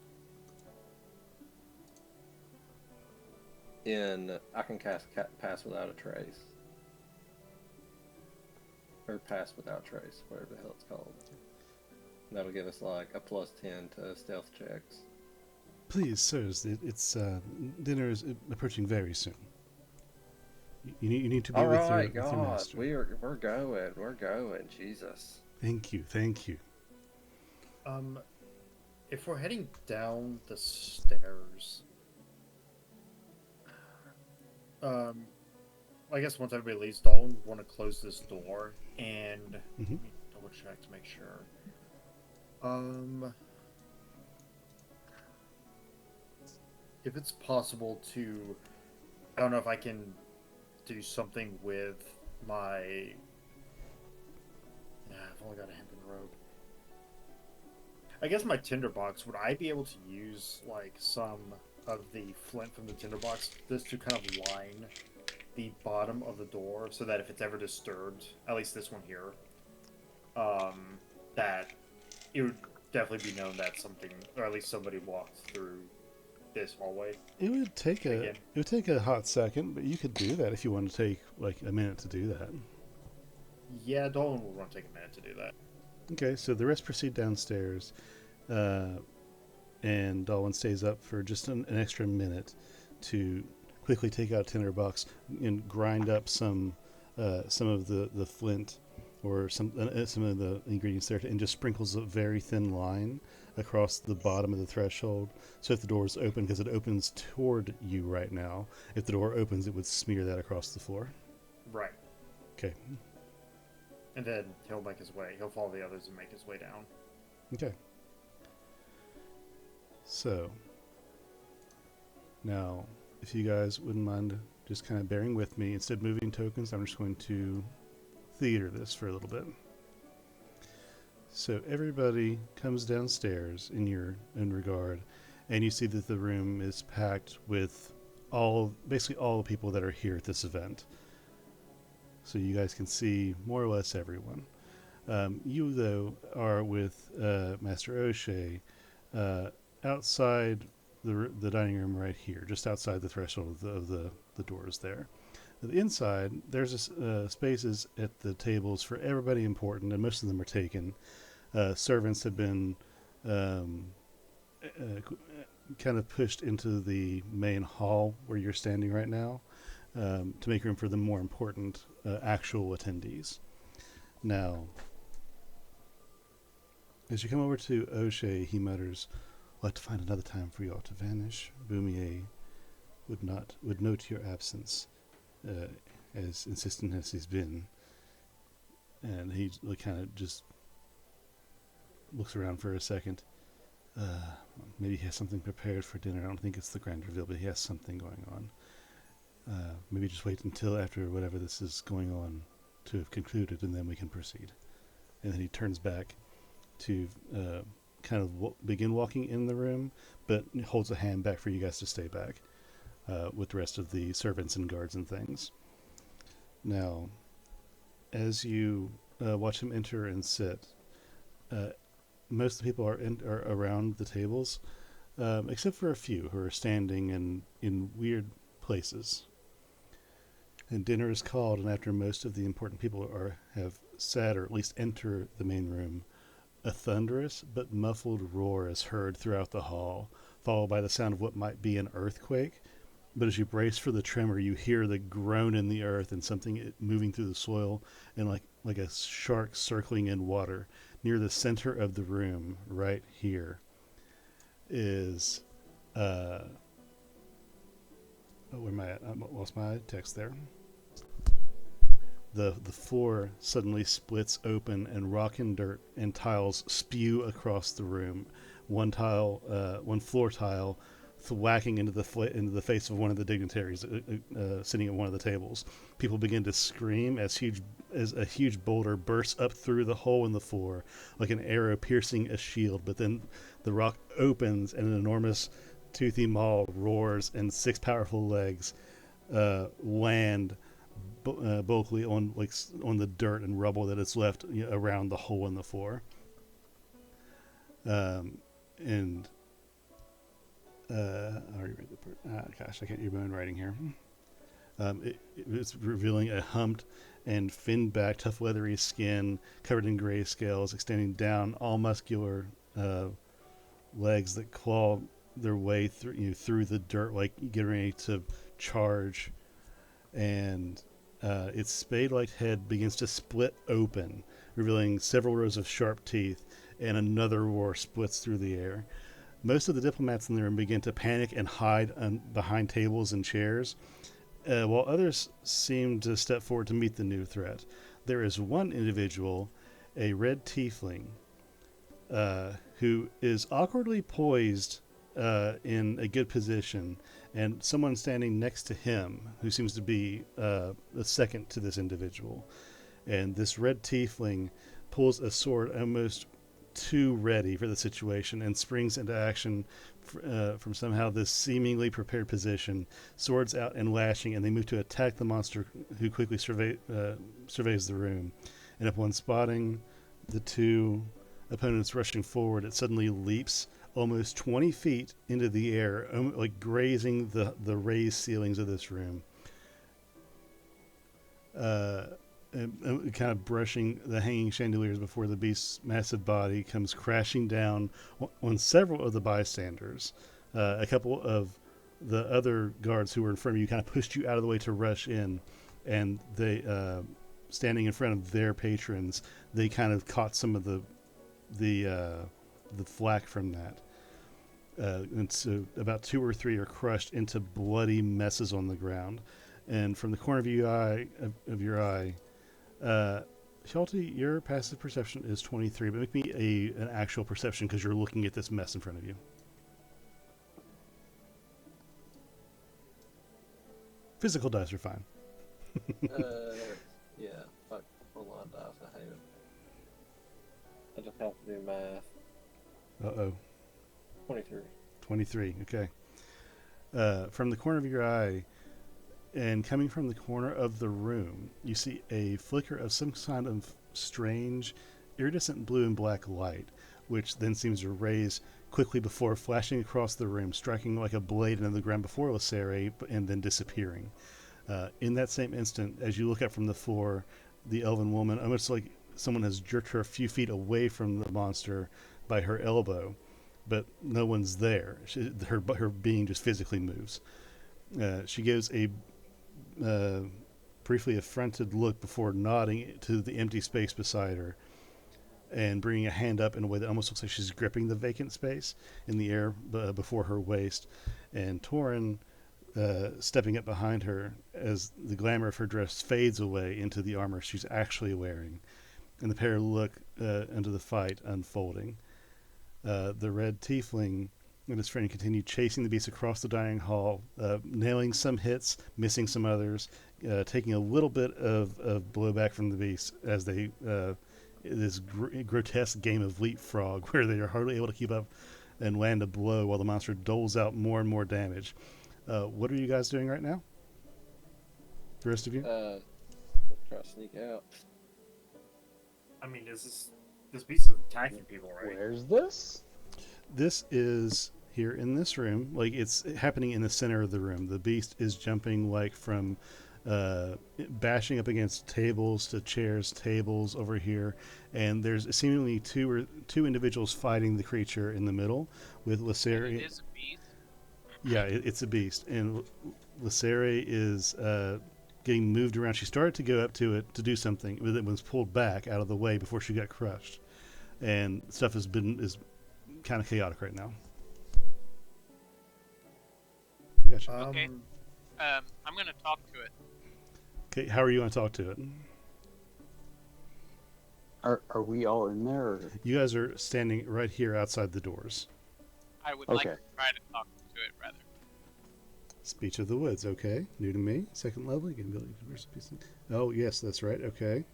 I can cast Pass Without a Trace. Or Pass Without Trace, whatever the hell it's called. And that'll give us a +10 to stealth checks. Please, sirs, it's dinner is approaching very soon. You need to be with your master. We're going, Jesus. Thank you. If we're heading down the stairs, I guess once everybody leaves, Dolan would want to close this door and let me double check to make sure. If it's possible to, I don't know if I can do something with my. I've only got a hempen robe. I guess my tinderbox. Would I be able to use some of the flint from the tinderbox just to kind of line the bottom of the door so that if it's ever disturbed, at least this one here, that it would definitely be known that something, or at least somebody walked through this hallway. It would take a hot second, but you could do that if you want to take like a minute to do that. Yeah, Dolan will take a minute to do that. Okay, so the rest proceed downstairs, and Dolan stays up for just an extra minute to quickly take out a tinderbox and grind up some of the flint or some of the ingredients there, and just sprinkles a very thin line across the bottom of the threshold. So if the door is open, because it opens toward you right now, if the door opens, it would smear that across the floor. Right. Okay. And then he'll make his way. He'll follow the others and make his way down. Okay. So, now, if you guys wouldn't mind just kind of bearing with me, instead of moving tokens, I'm just going to theater this for a little bit. So everybody comes downstairs in your own regard, and you see that the room is packed with basically all the people that are here at this event. So you guys can see more or less everyone. You, though, are with Master Oshay outside the dining room right here, just outside the threshold of the doors there. The inside, there's spaces at the tables for everybody important, and most of them are taken. Servants have been kind of pushed into the main hall where you're standing right now to make room for the more important actual attendees. Now, as you come over to Oshay, he mutters, "We'll have to find another time for you all to vanish. Boumier would note your absence, as insistent as he's been." And he kind of just looks around for a second. Maybe he has something prepared for dinner. I don't think it's the grand reveal, but he has something going on. Maybe just wait until after whatever this is going on to have concluded, and then we can proceed. And then he turns back to kind of begin walking in the room, but holds a hand back for you guys to stay back with the rest of the servants and guards and things. Now, as you watch him enter and sit, most of the people are around the tables, except for a few who are standing in weird places. And dinner is called, and after most of the important people have sat or at least enter the main room, a thunderous but muffled roar is heard throughout the hall, followed by the sound of what might be an earthquake. But as you brace for the tremor, you hear the groan in the earth and something moving through the soil, and like a shark circling in water. Near the center of the room, right here, is where am I at? I lost my text there. The floor suddenly splits open, and rock and dirt and tiles spew across the room. One floor tile whacking into the face of one of the dignitaries sitting at one of the tables. People begin to scream as a huge boulder bursts up through the hole in the floor like an arrow piercing a shield. But then the rock opens, and an enormous toothy maw roars, and 6 powerful legs land bulkily on the dirt and rubble that is left around the hole in the floor. I already read the part. Gosh, I can't read my own writing here. It's revealing a humped and fin-backed, tough, leathery skin covered in gray scales, extending down, all muscular legs that claw their way through the dirt, like getting ready to charge. And its spade-like head begins to split open, revealing several rows of sharp teeth, and another roar splits through the air. Most of the diplomats in the room begin to panic and hide behind tables and chairs, while others seem to step forward to meet the new threat. There is one individual, a red tiefling, who is awkwardly poised in a good position, and someone standing next to him who seems to be the second to this individual. And this red tiefling pulls a sword almost too ready for the situation and springs into action from somehow this seemingly prepared position, swords out and lashing, and they move to attack the monster, who quickly surveys the room. And upon spotting the two opponents rushing forward, it suddenly leaps almost 20 feet into the air, like grazing the raised ceilings of this room. And kind of brushing the hanging chandeliers before the beast's massive body comes crashing down on several of the bystanders. A couple of the other guards who were in front of you kind of pushed you out of the way to rush in, and they, standing in front of their patrons, they kind of caught some of the flack from that. And so about 2 or 3 are crushed into bloody messes on the ground. And from the corner of your eye, Shelty, your passive perception is 23, but make me an actual perception because you're looking at this mess in front of you. Physical dice are fine. Yeah. Fuck. Hold on, dice. I hate it. I just have to do math. Uh-oh. 23. 23, okay. From the corner of your eye, and coming from the corner of the room, you see a flicker of some kind of strange, iridescent blue and black light, which then seems to raise quickly before flashing across the room, striking like a blade into the ground before Lysere, and then disappearing. In that same instant, as you look up from the floor, the elven woman, almost like someone has jerked her a few feet away from the monster by her elbow, but no one's there. Her being just physically moves. She gives a briefly affronted look before nodding to the empty space beside her and bringing a hand up in a way that almost looks like she's gripping the vacant space in the air before her waist. And Torin stepping up behind her as the glamour of her dress fades away into the armor she's actually wearing. And the pair look into the fight unfolding. The red tiefling and his friend continue chasing the beast across the dining hall, nailing some hits, missing some others, taking a little bit of blowback from the beast as they this grotesque game of leapfrog where they are hardly able to keep up and land a blow while the monster doles out more and more damage. What are you guys doing right now? The rest of you? Let's try to sneak out. I mean, this beast is attacking people, right? Where's this? This is here in this room. Like, it's happening in the center of the room. The beast is jumping like from bashing up against tables to chairs, tables over here, and there's seemingly two individuals fighting the creature in the middle with Lysere. It is a beast. Yeah, it's a beast, and Lysere is getting moved around. She started to go up to it to do something, but it was pulled back out of the way before she got crushed, and stuff is kind of chaotic right now. I got you. Okay. I'm gonna talk to it. Okay, how are you going to talk to it? Are we all in there? Or... You guys are standing right here outside the doors. I would like Okay. to try to talk to it rather. Speech of the Woods, okay. New to me. Second level, you can build Oh, yes, that's right, okay.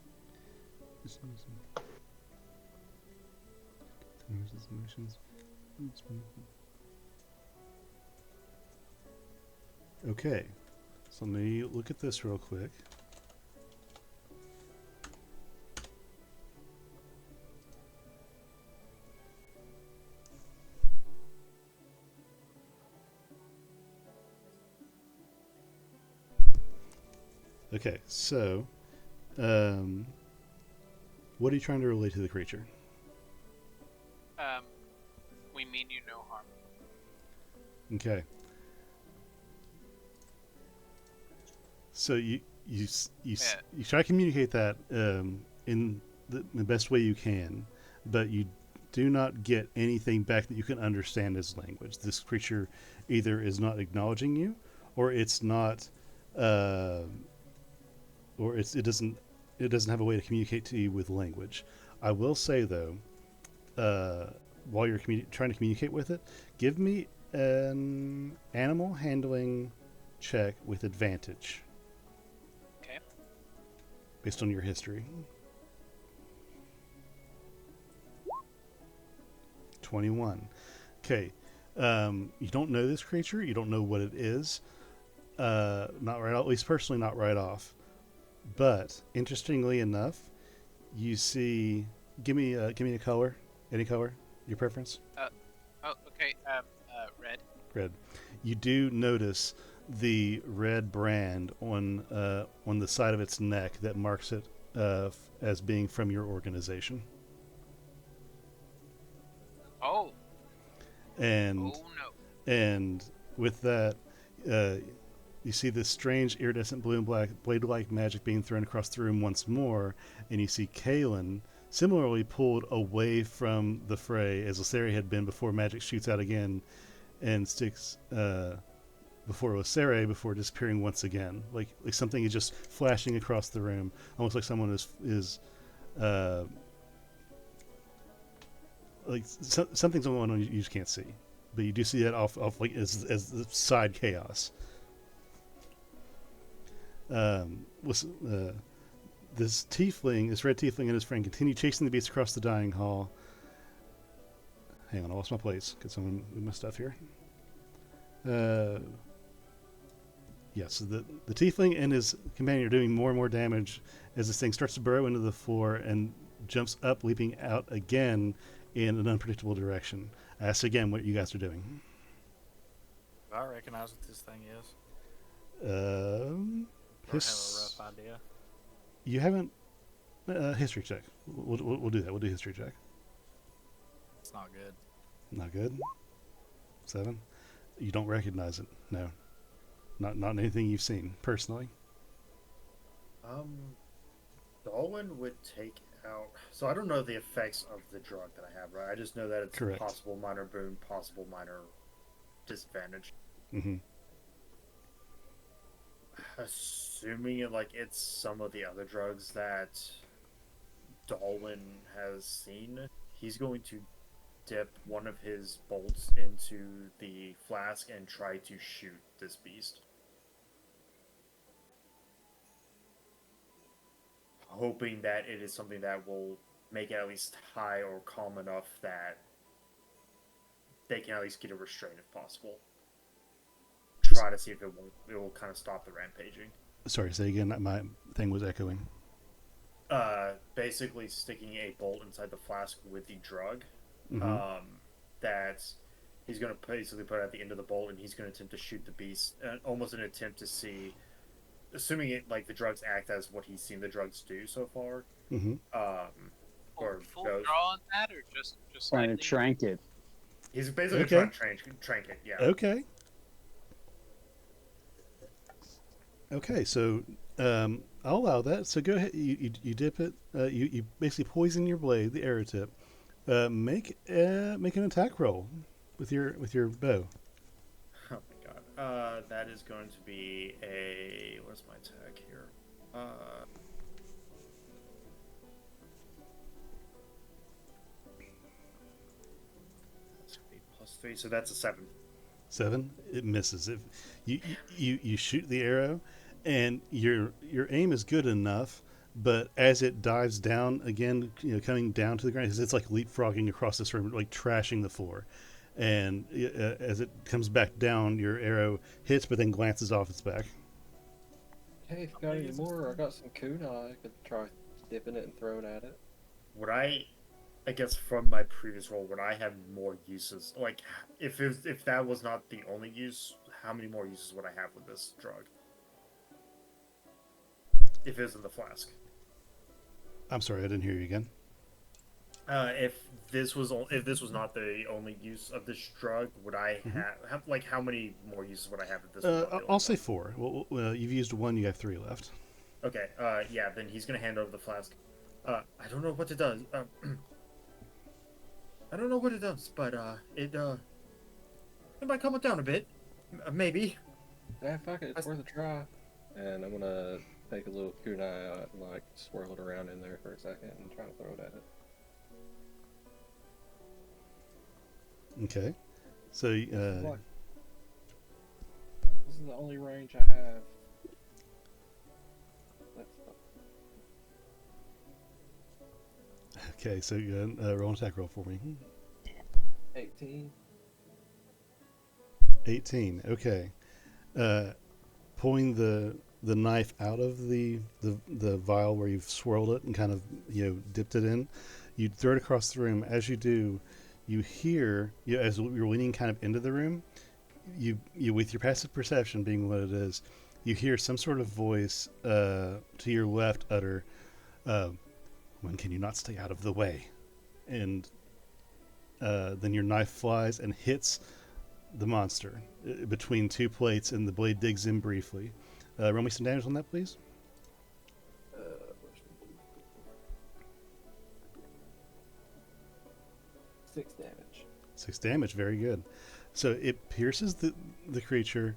Okay, so let me look at this real quick. Okay, so, what are you trying to relate to the creature? We mean you no harm. Okay. So you try to communicate that in the best way you can, but you do not get anything back that you can understand as language. This creature either is not acknowledging you, or it's not, or it doesn't have a way to communicate to you with language. I will say though, while you're trying to communicate with it, give me an animal handling check with advantage. Okay. Based on your history. 21. Okay. You don't know this creature. You don't know what it is. Not right, at least personally, not right off. But interestingly enough, you see give me a color, any color, your preference. Oh, okay. Red. Red. You do notice the red brand on the side of its neck that marks it as being from your organization. Oh. And Oh no. and with that, you see this strange iridescent blue and black blade-like magic being thrown across the room once more, and you see Kalen similarly pulled away from the fray as Osari had been before magic shoots out again and sticks before Osari before disappearing once again. Like something is just flashing across the room, almost like someone is something's going on you just can't see. But you do see that off like as the side chaos. This tiefling, this red tiefling and his friend continue chasing the beast across the dining hall. Hang on, I lost my place. Get someone move my stuff here. Yes, the tiefling and his companion are doing more and more damage as this thing starts to burrow into the floor and jumps up, leaping out again in an unpredictable direction. I ask again what you guys are doing. Do I recognize what this thing is? I have a rough idea. You haven't history check. We'll do that. We'll do history check. It's not good. Not good. 7. You don't recognize it. No. Not anything you've seen personally. Darwin would take out. So I don't know the effects of the drug that I have, right? I just know that it's Correct. possible minor boon, possible minor disadvantage. Mm-hmm. Assuming it's some of the other drugs that Darwin has seen, he's going to dip one of his bolts into the flask and try to shoot this beast. Hoping that it is something that will make it at least high or calm enough that they can at least get a restraint if possible. Try to see if it will kind of stop the rampaging. Sorry, say again. My thing was echoing. Basically sticking a bolt inside the flask with the drug. Mm-hmm. That he's going to basically put at the end of the bolt, and he's going to attempt to shoot the beast, almost an attempt to see, assuming it the drugs act as what he's seen the drugs do so far. Mm-hmm. Or Full goes. draw on that, or just Trying to slightly? trank it. He's basically Okay. trying to trank it. Yeah. Okay. Okay, so I'll allow that. So go ahead. You dip it. You basically poison your blade, the arrow tip. Make an attack roll with your bow. Oh my god. That is going to be a. Where's my attack here? That's gonna be +3, so that's a 7. 7. It misses. If you shoot the arrow, and your aim is good enough, but as it dives down again, coming down to the ground, it's like leapfrogging across this room, like trashing the floor. And as it comes back down, your arrow hits, but then glances off its back. Hey, if you got any more, I got some kunai. I could try dipping it and throwing at it. Would I guess from my previous role, would I have more uses? Like, if that was not the only use, how many more uses would I have with this drug? If it was in the flask. I'm sorry, I didn't hear you again. If this was not the only use of this drug, would I have how many more uses would I have if this? Was not the only I'll say one? 4. Well, you've used 1. You have 3 left. Okay. Yeah. Then he's gonna hand over the flask. I don't know what it does. I don't know what it does, but it might calm it down a bit. Maybe. Yeah, fuck it, it's worth a try. And I'm gonna take a little kunai out and swirl it around in there for a second and try to throw it at it. Okay. So This is the only range I have. okay. So roll an attack roll for me. 18. 18. Okay. Pulling the knife out of the vial where you've swirled it and kind of dipped it in, You throw it across the room. As you do, you hear, as you're leaning kind of into the room, you with your passive perception being what it is, you hear some sort of voice to your left utter, "When can you not stay out of the way?" And then your knife flies and hits the monster between two plates, and the blade digs in briefly. Roll me some damage on that, please. 6 damage. 6 damage, very good. So it pierces the creature,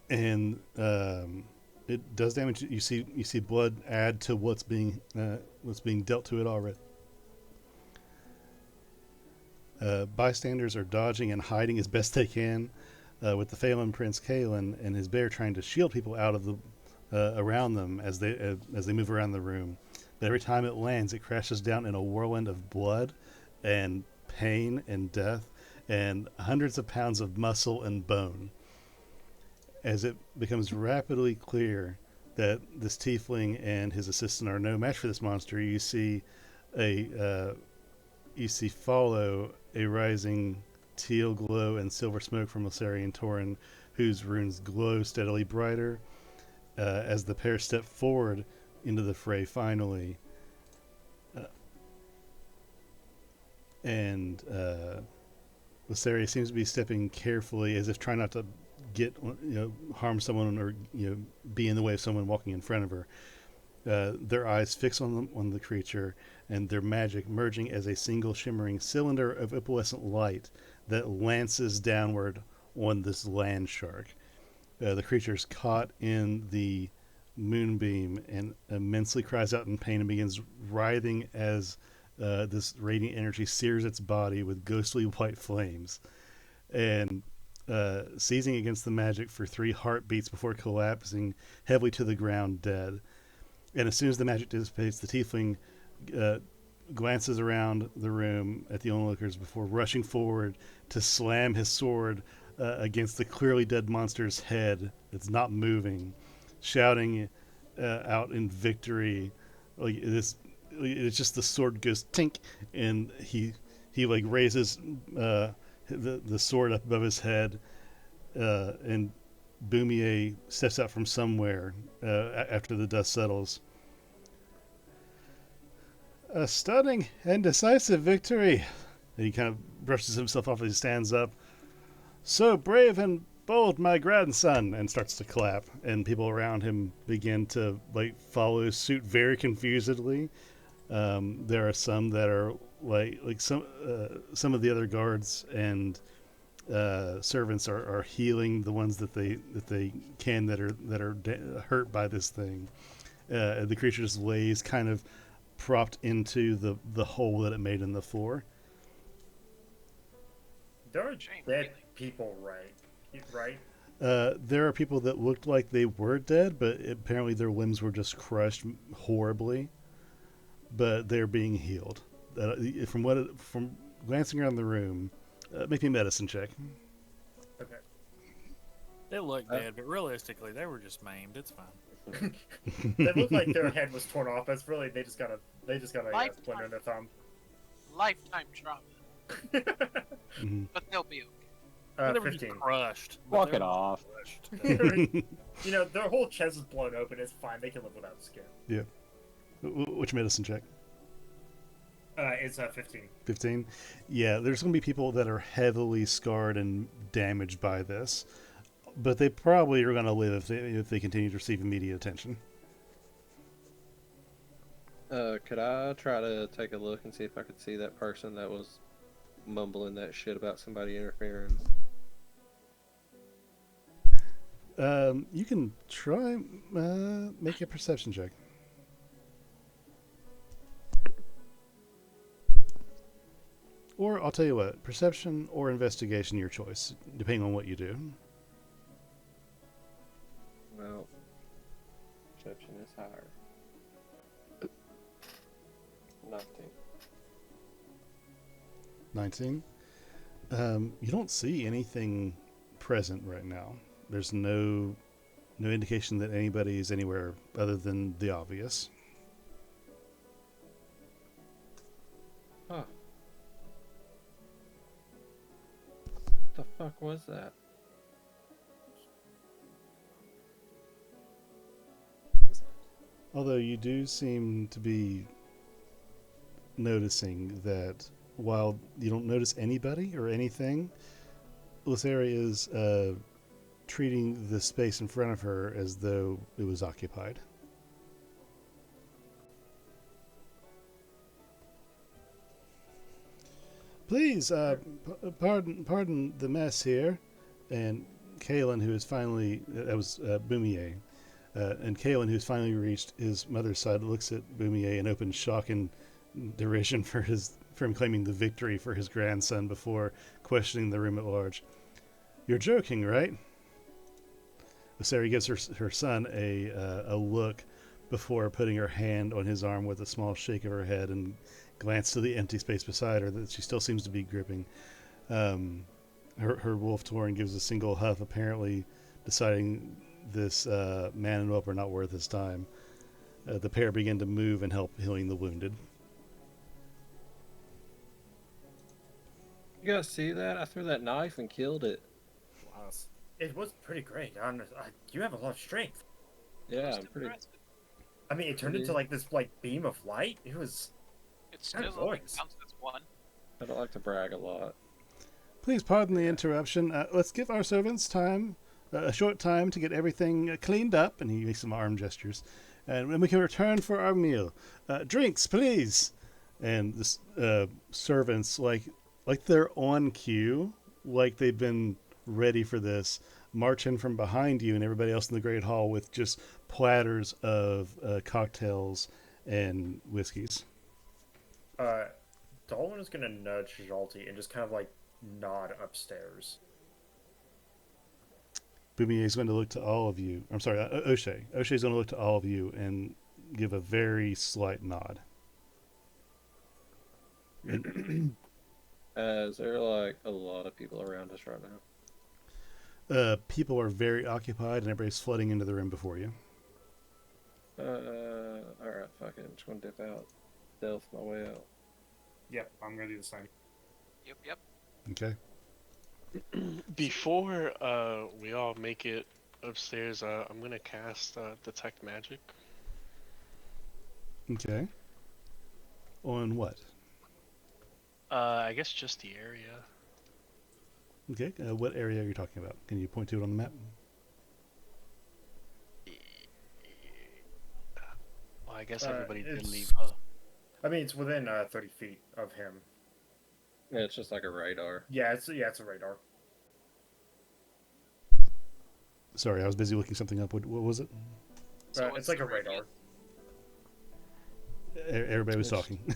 and it does damage. You see blood add to what's being dealt to it already. Bystanders are dodging and hiding as best they can, with the Phelan Prince Kalen and his bear trying to shield people out of the around them as they move around the room. But every time it lands, it crashes down in a whirlwind of blood and pain and death and hundreds of pounds of muscle and bone. As it becomes rapidly clear that this tiefling and his assistant are no match for this monster, you see follow a rising teal glow and silver smoke from Losarian Torin, whose runes glow steadily brighter as the pair step forward into the fray finally. And Lysaria seems to be stepping carefully, as if trying not to harm someone or be in the way of someone walking in front of her. Their eyes fix on the creature, and their magic merging as a single shimmering cylinder of opalescent light that lances downward on this land shark. The creature's caught in the moonbeam and immensely cries out in pain and begins writhing as this radiant energy sears its body with ghostly white flames, and seizing against the magic for 3 heartbeats before collapsing heavily to the ground dead. And as soon as the magic dissipates, the tiefling glances around the room at the onlookers before rushing forward to slam his sword against the clearly dead monster's head that's not moving, shouting out in victory. Like this, it's just the sword goes tink, and he like raises the sword up above his head, and Boomier steps out from somewhere after the dust settles. "A stunning and decisive victory." And he kind of brushes himself off as he stands up. "So brave and bold, my grandson," and starts to clap. And people around him begin to follow suit very confusedly. There are some that are like some of the other guards and servants are healing the ones that they can that are hurt by this thing. The creature just lays kind of propped into the hole that it made in the floor. There are dead people, right? There are people that looked like they were dead, but apparently their limbs were just crushed horribly. But they're being healed. From glancing around the room, make me a medicine check. Okay. They look dead, but realistically, they were just maimed. It's fine. They look like their head was torn off. But it's really they just got a splinter in their thumb. Lifetime trauma, Mm-hmm. but they'll be They were 15. just crushed. Walk it off. Their whole chest is blown open. It's fine. They can live without skin. Yeah. Which medicine check? It's 15. 15? Yeah, there's going to be people that are heavily scarred and damaged by this. But they probably are going to live if they continue to receive immediate attention. Could I try to take a look and see if I could see that person that was mumbling that shit about somebody interfering? You can try make a perception check. Or I'll tell you what, perception or investigation, your choice, depending on what you do. Well, perception is higher. 19. 19. You don't see anything present right now. There's no indication that anybody is anywhere other than the obvious. the fuck was that? Although you do seem to be noticing that while you don't notice anybody or anything, Lysera is treating the space in front of her as though it was occupied. Please, pardon the mess here. And Kalen, who is finally, that was Boumier, and Kalen, who's finally reached his mother's side, looks at Boumier in open shock and derision for him claiming the victory for his grandson before questioning the room at large. You're joking, right? Sarah gives her son a look before putting her hand on his arm with a small shake of her head and glance to the empty space beside her that she still seems to be gripping. Her wolf Torin gives a single huff, apparently deciding this man and whelp are not worth his time. The pair begin to move and help healing the wounded. You guys see that? I threw that knife and killed it. Wow. It was pretty great. You have a lot of strength. Yeah, Most I'm pretty. impressive. I mean, it turned into like this beam of light. It was. It's Kind still of only voice. counts as one. I don't like to brag a lot. Please pardon the interruption. Let's give our servants time, a short time to get everything cleaned up. And he makes some arm gestures. And then we can return for our meal. Drinks, please. And the servants, like they're on cue, like they've been ready for this, march in from behind you and everybody else in the Great Hall with just platters of cocktails and whiskeys. Dolan is gonna nudge Jalti and just kind of nod upstairs. Boumier is going to look to all of you. I'm sorry, Oshay. Oshay is going to look to all of you and give a very slight nod. Is there a lot of people around us right now? People are very occupied and everybody's flooding into the room before you. Alright, fuck it. I'm just gonna dip out. Stealth my way out. Yep, I'm gonna do the same. Yep. Okay. Before we all make it upstairs, I'm gonna cast detect magic. Okay. On what? I guess just the area. Okay. What area are you talking about? Can you point to it on the map? Well, I guess Uh, everybody did it's- leave. I mean, it's within 30 feet of him. Yeah, it's just like a radar. Yeah, it's a radar. Sorry, I was busy looking something up. What was it? So It's what's like the a radar. Everybody was It's- talking.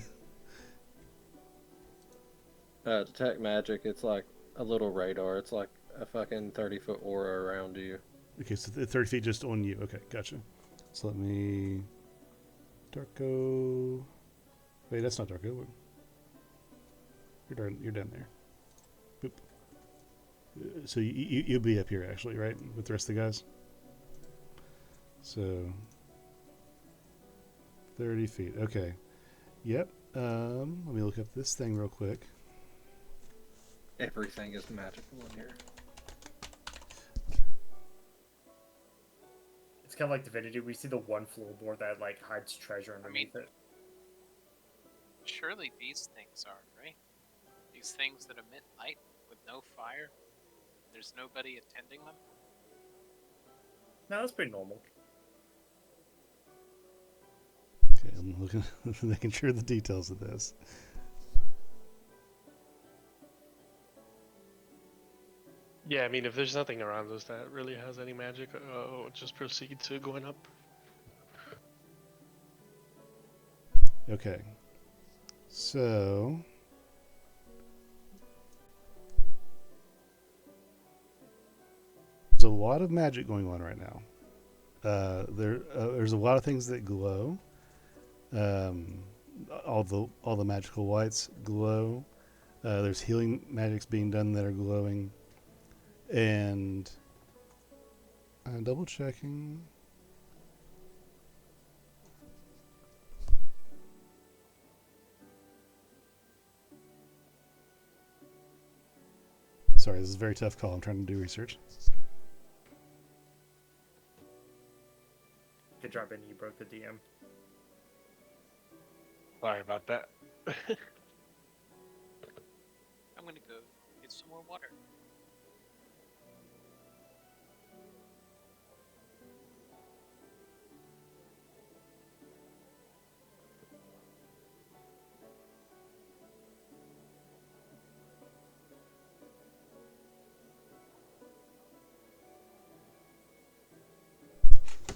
Detect magic, it's like a little radar. It's like a fucking 30-foot aura around you. Okay, so 30 feet just on you. Okay, gotcha. So let me... Darko... Wait, that's not Darko. You're down there. Boop. So you'll be up here, actually, right? With the rest of the guys? So... 30 feet. Okay. Yep. Let me look up this thing real quick. Everything is magical in here. It's kind of like Divinity. We see the one floorboard that hides treasure underneath it. Surely these things are, right? These things that emit light with no fire. There's nobody attending them. No, that's pretty normal. Okay, I'm looking, making sure the details of this. Yeah, I mean, if there's nothing around us that really has any magic, just proceed to going up. Okay. So... There's a lot of magic going on right now. There's a lot of things that glow. All the magical lights glow. There's healing magics being done that are glowing. And I'm double checking. sorry, this is a very tough call. I'm trying to do research. Good job, Benny. You broke the DM. Sorry about that. I'm gonna go get some more water.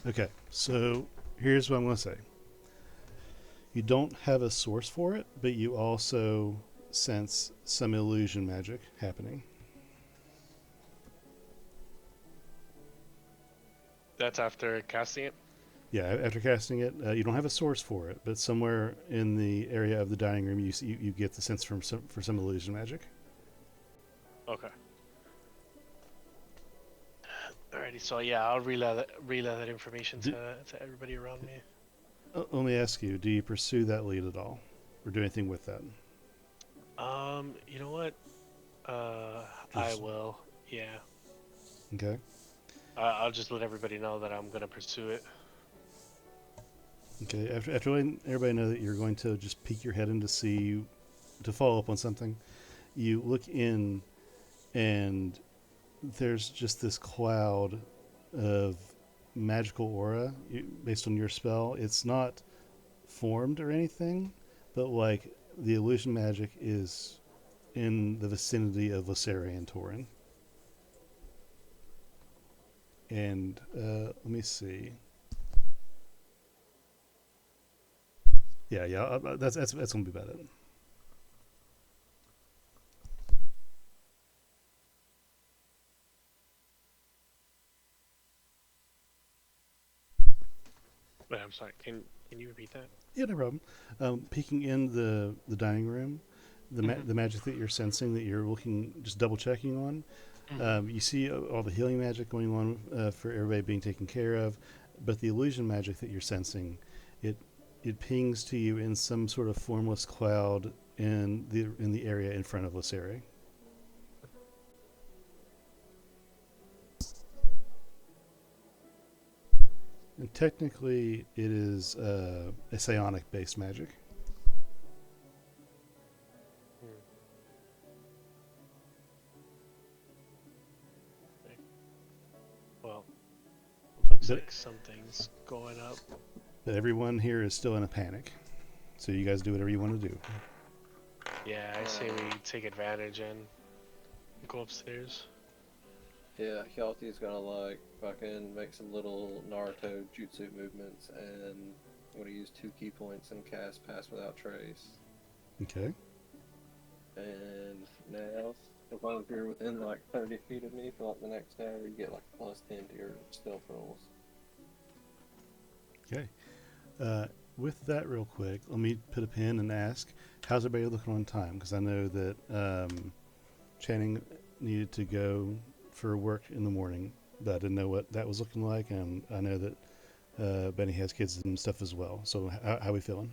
Okay, so here's what I'm going to say. You don't have a source for it, but you also sense some illusion magic happening. That's after casting it? Yeah, after casting it, you don't have a source for it, but somewhere in the area of the dining room, you get the sense for some illusion magic. Okay. Alrighty, so yeah, I'll relay that information to everybody around me. Let me ask you: do you pursue that lead at all, or do anything with that? You know what? I will. Yeah. Okay. I'll just let everybody know that I'm gonna pursue it. Okay. After letting everybody know that you're going to just peek your head in to follow up on something, you look in, and there's just this cloud of magical aura based on your spell. It's not formed or anything, but like the illusion magic is in the vicinity of Lysari and Torin. And let me see. Yeah. That's gonna be about it. Wait, I'm sorry. Can you repeat that? Yeah, no problem. Peeking in the dining room, the magic that you're sensing, that you're looking, just double checking on. You see all the healing magic going on for everybody being taken care of, but the illusion magic that you're sensing, it pings to you in some sort of formless cloud in the area in front of Lysari. And technically, it is a psionic-based magic. Well, looks But- like something's going up. But everyone here is still in a panic, so you guys do whatever you want to do. Yeah, I say we take advantage and go upstairs. Yeah, Hjalti's gonna like fucking make some little Naruto jutsu movements, and I'm gonna use 2 key points and cast Pass Without Trace. Okay. And now, as long as you're within like 30 feet of me for like the next hour, you get like +10 to your stealth rolls. Okay. With that, real quick, let me put a pin and ask, how's everybody looking on time? Because I know that Channing needed to go for work in the morning, but I didn't know what that was looking like, and I know that Benny has kids and stuff as well. So how we feeling?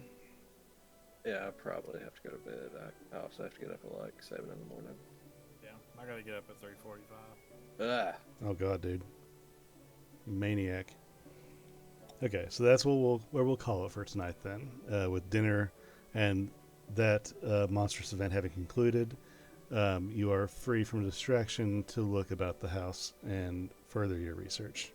Yeah, I probably have to go to bed. I also have to get up at like 7 in the morning. Yeah, I gotta get up at 3:45. Ah, Oh God, dude, maniac. Okay, so that's where we'll call it for tonight then, with dinner and that monstrous event having concluded. You are free from distraction to look about the house and further your research.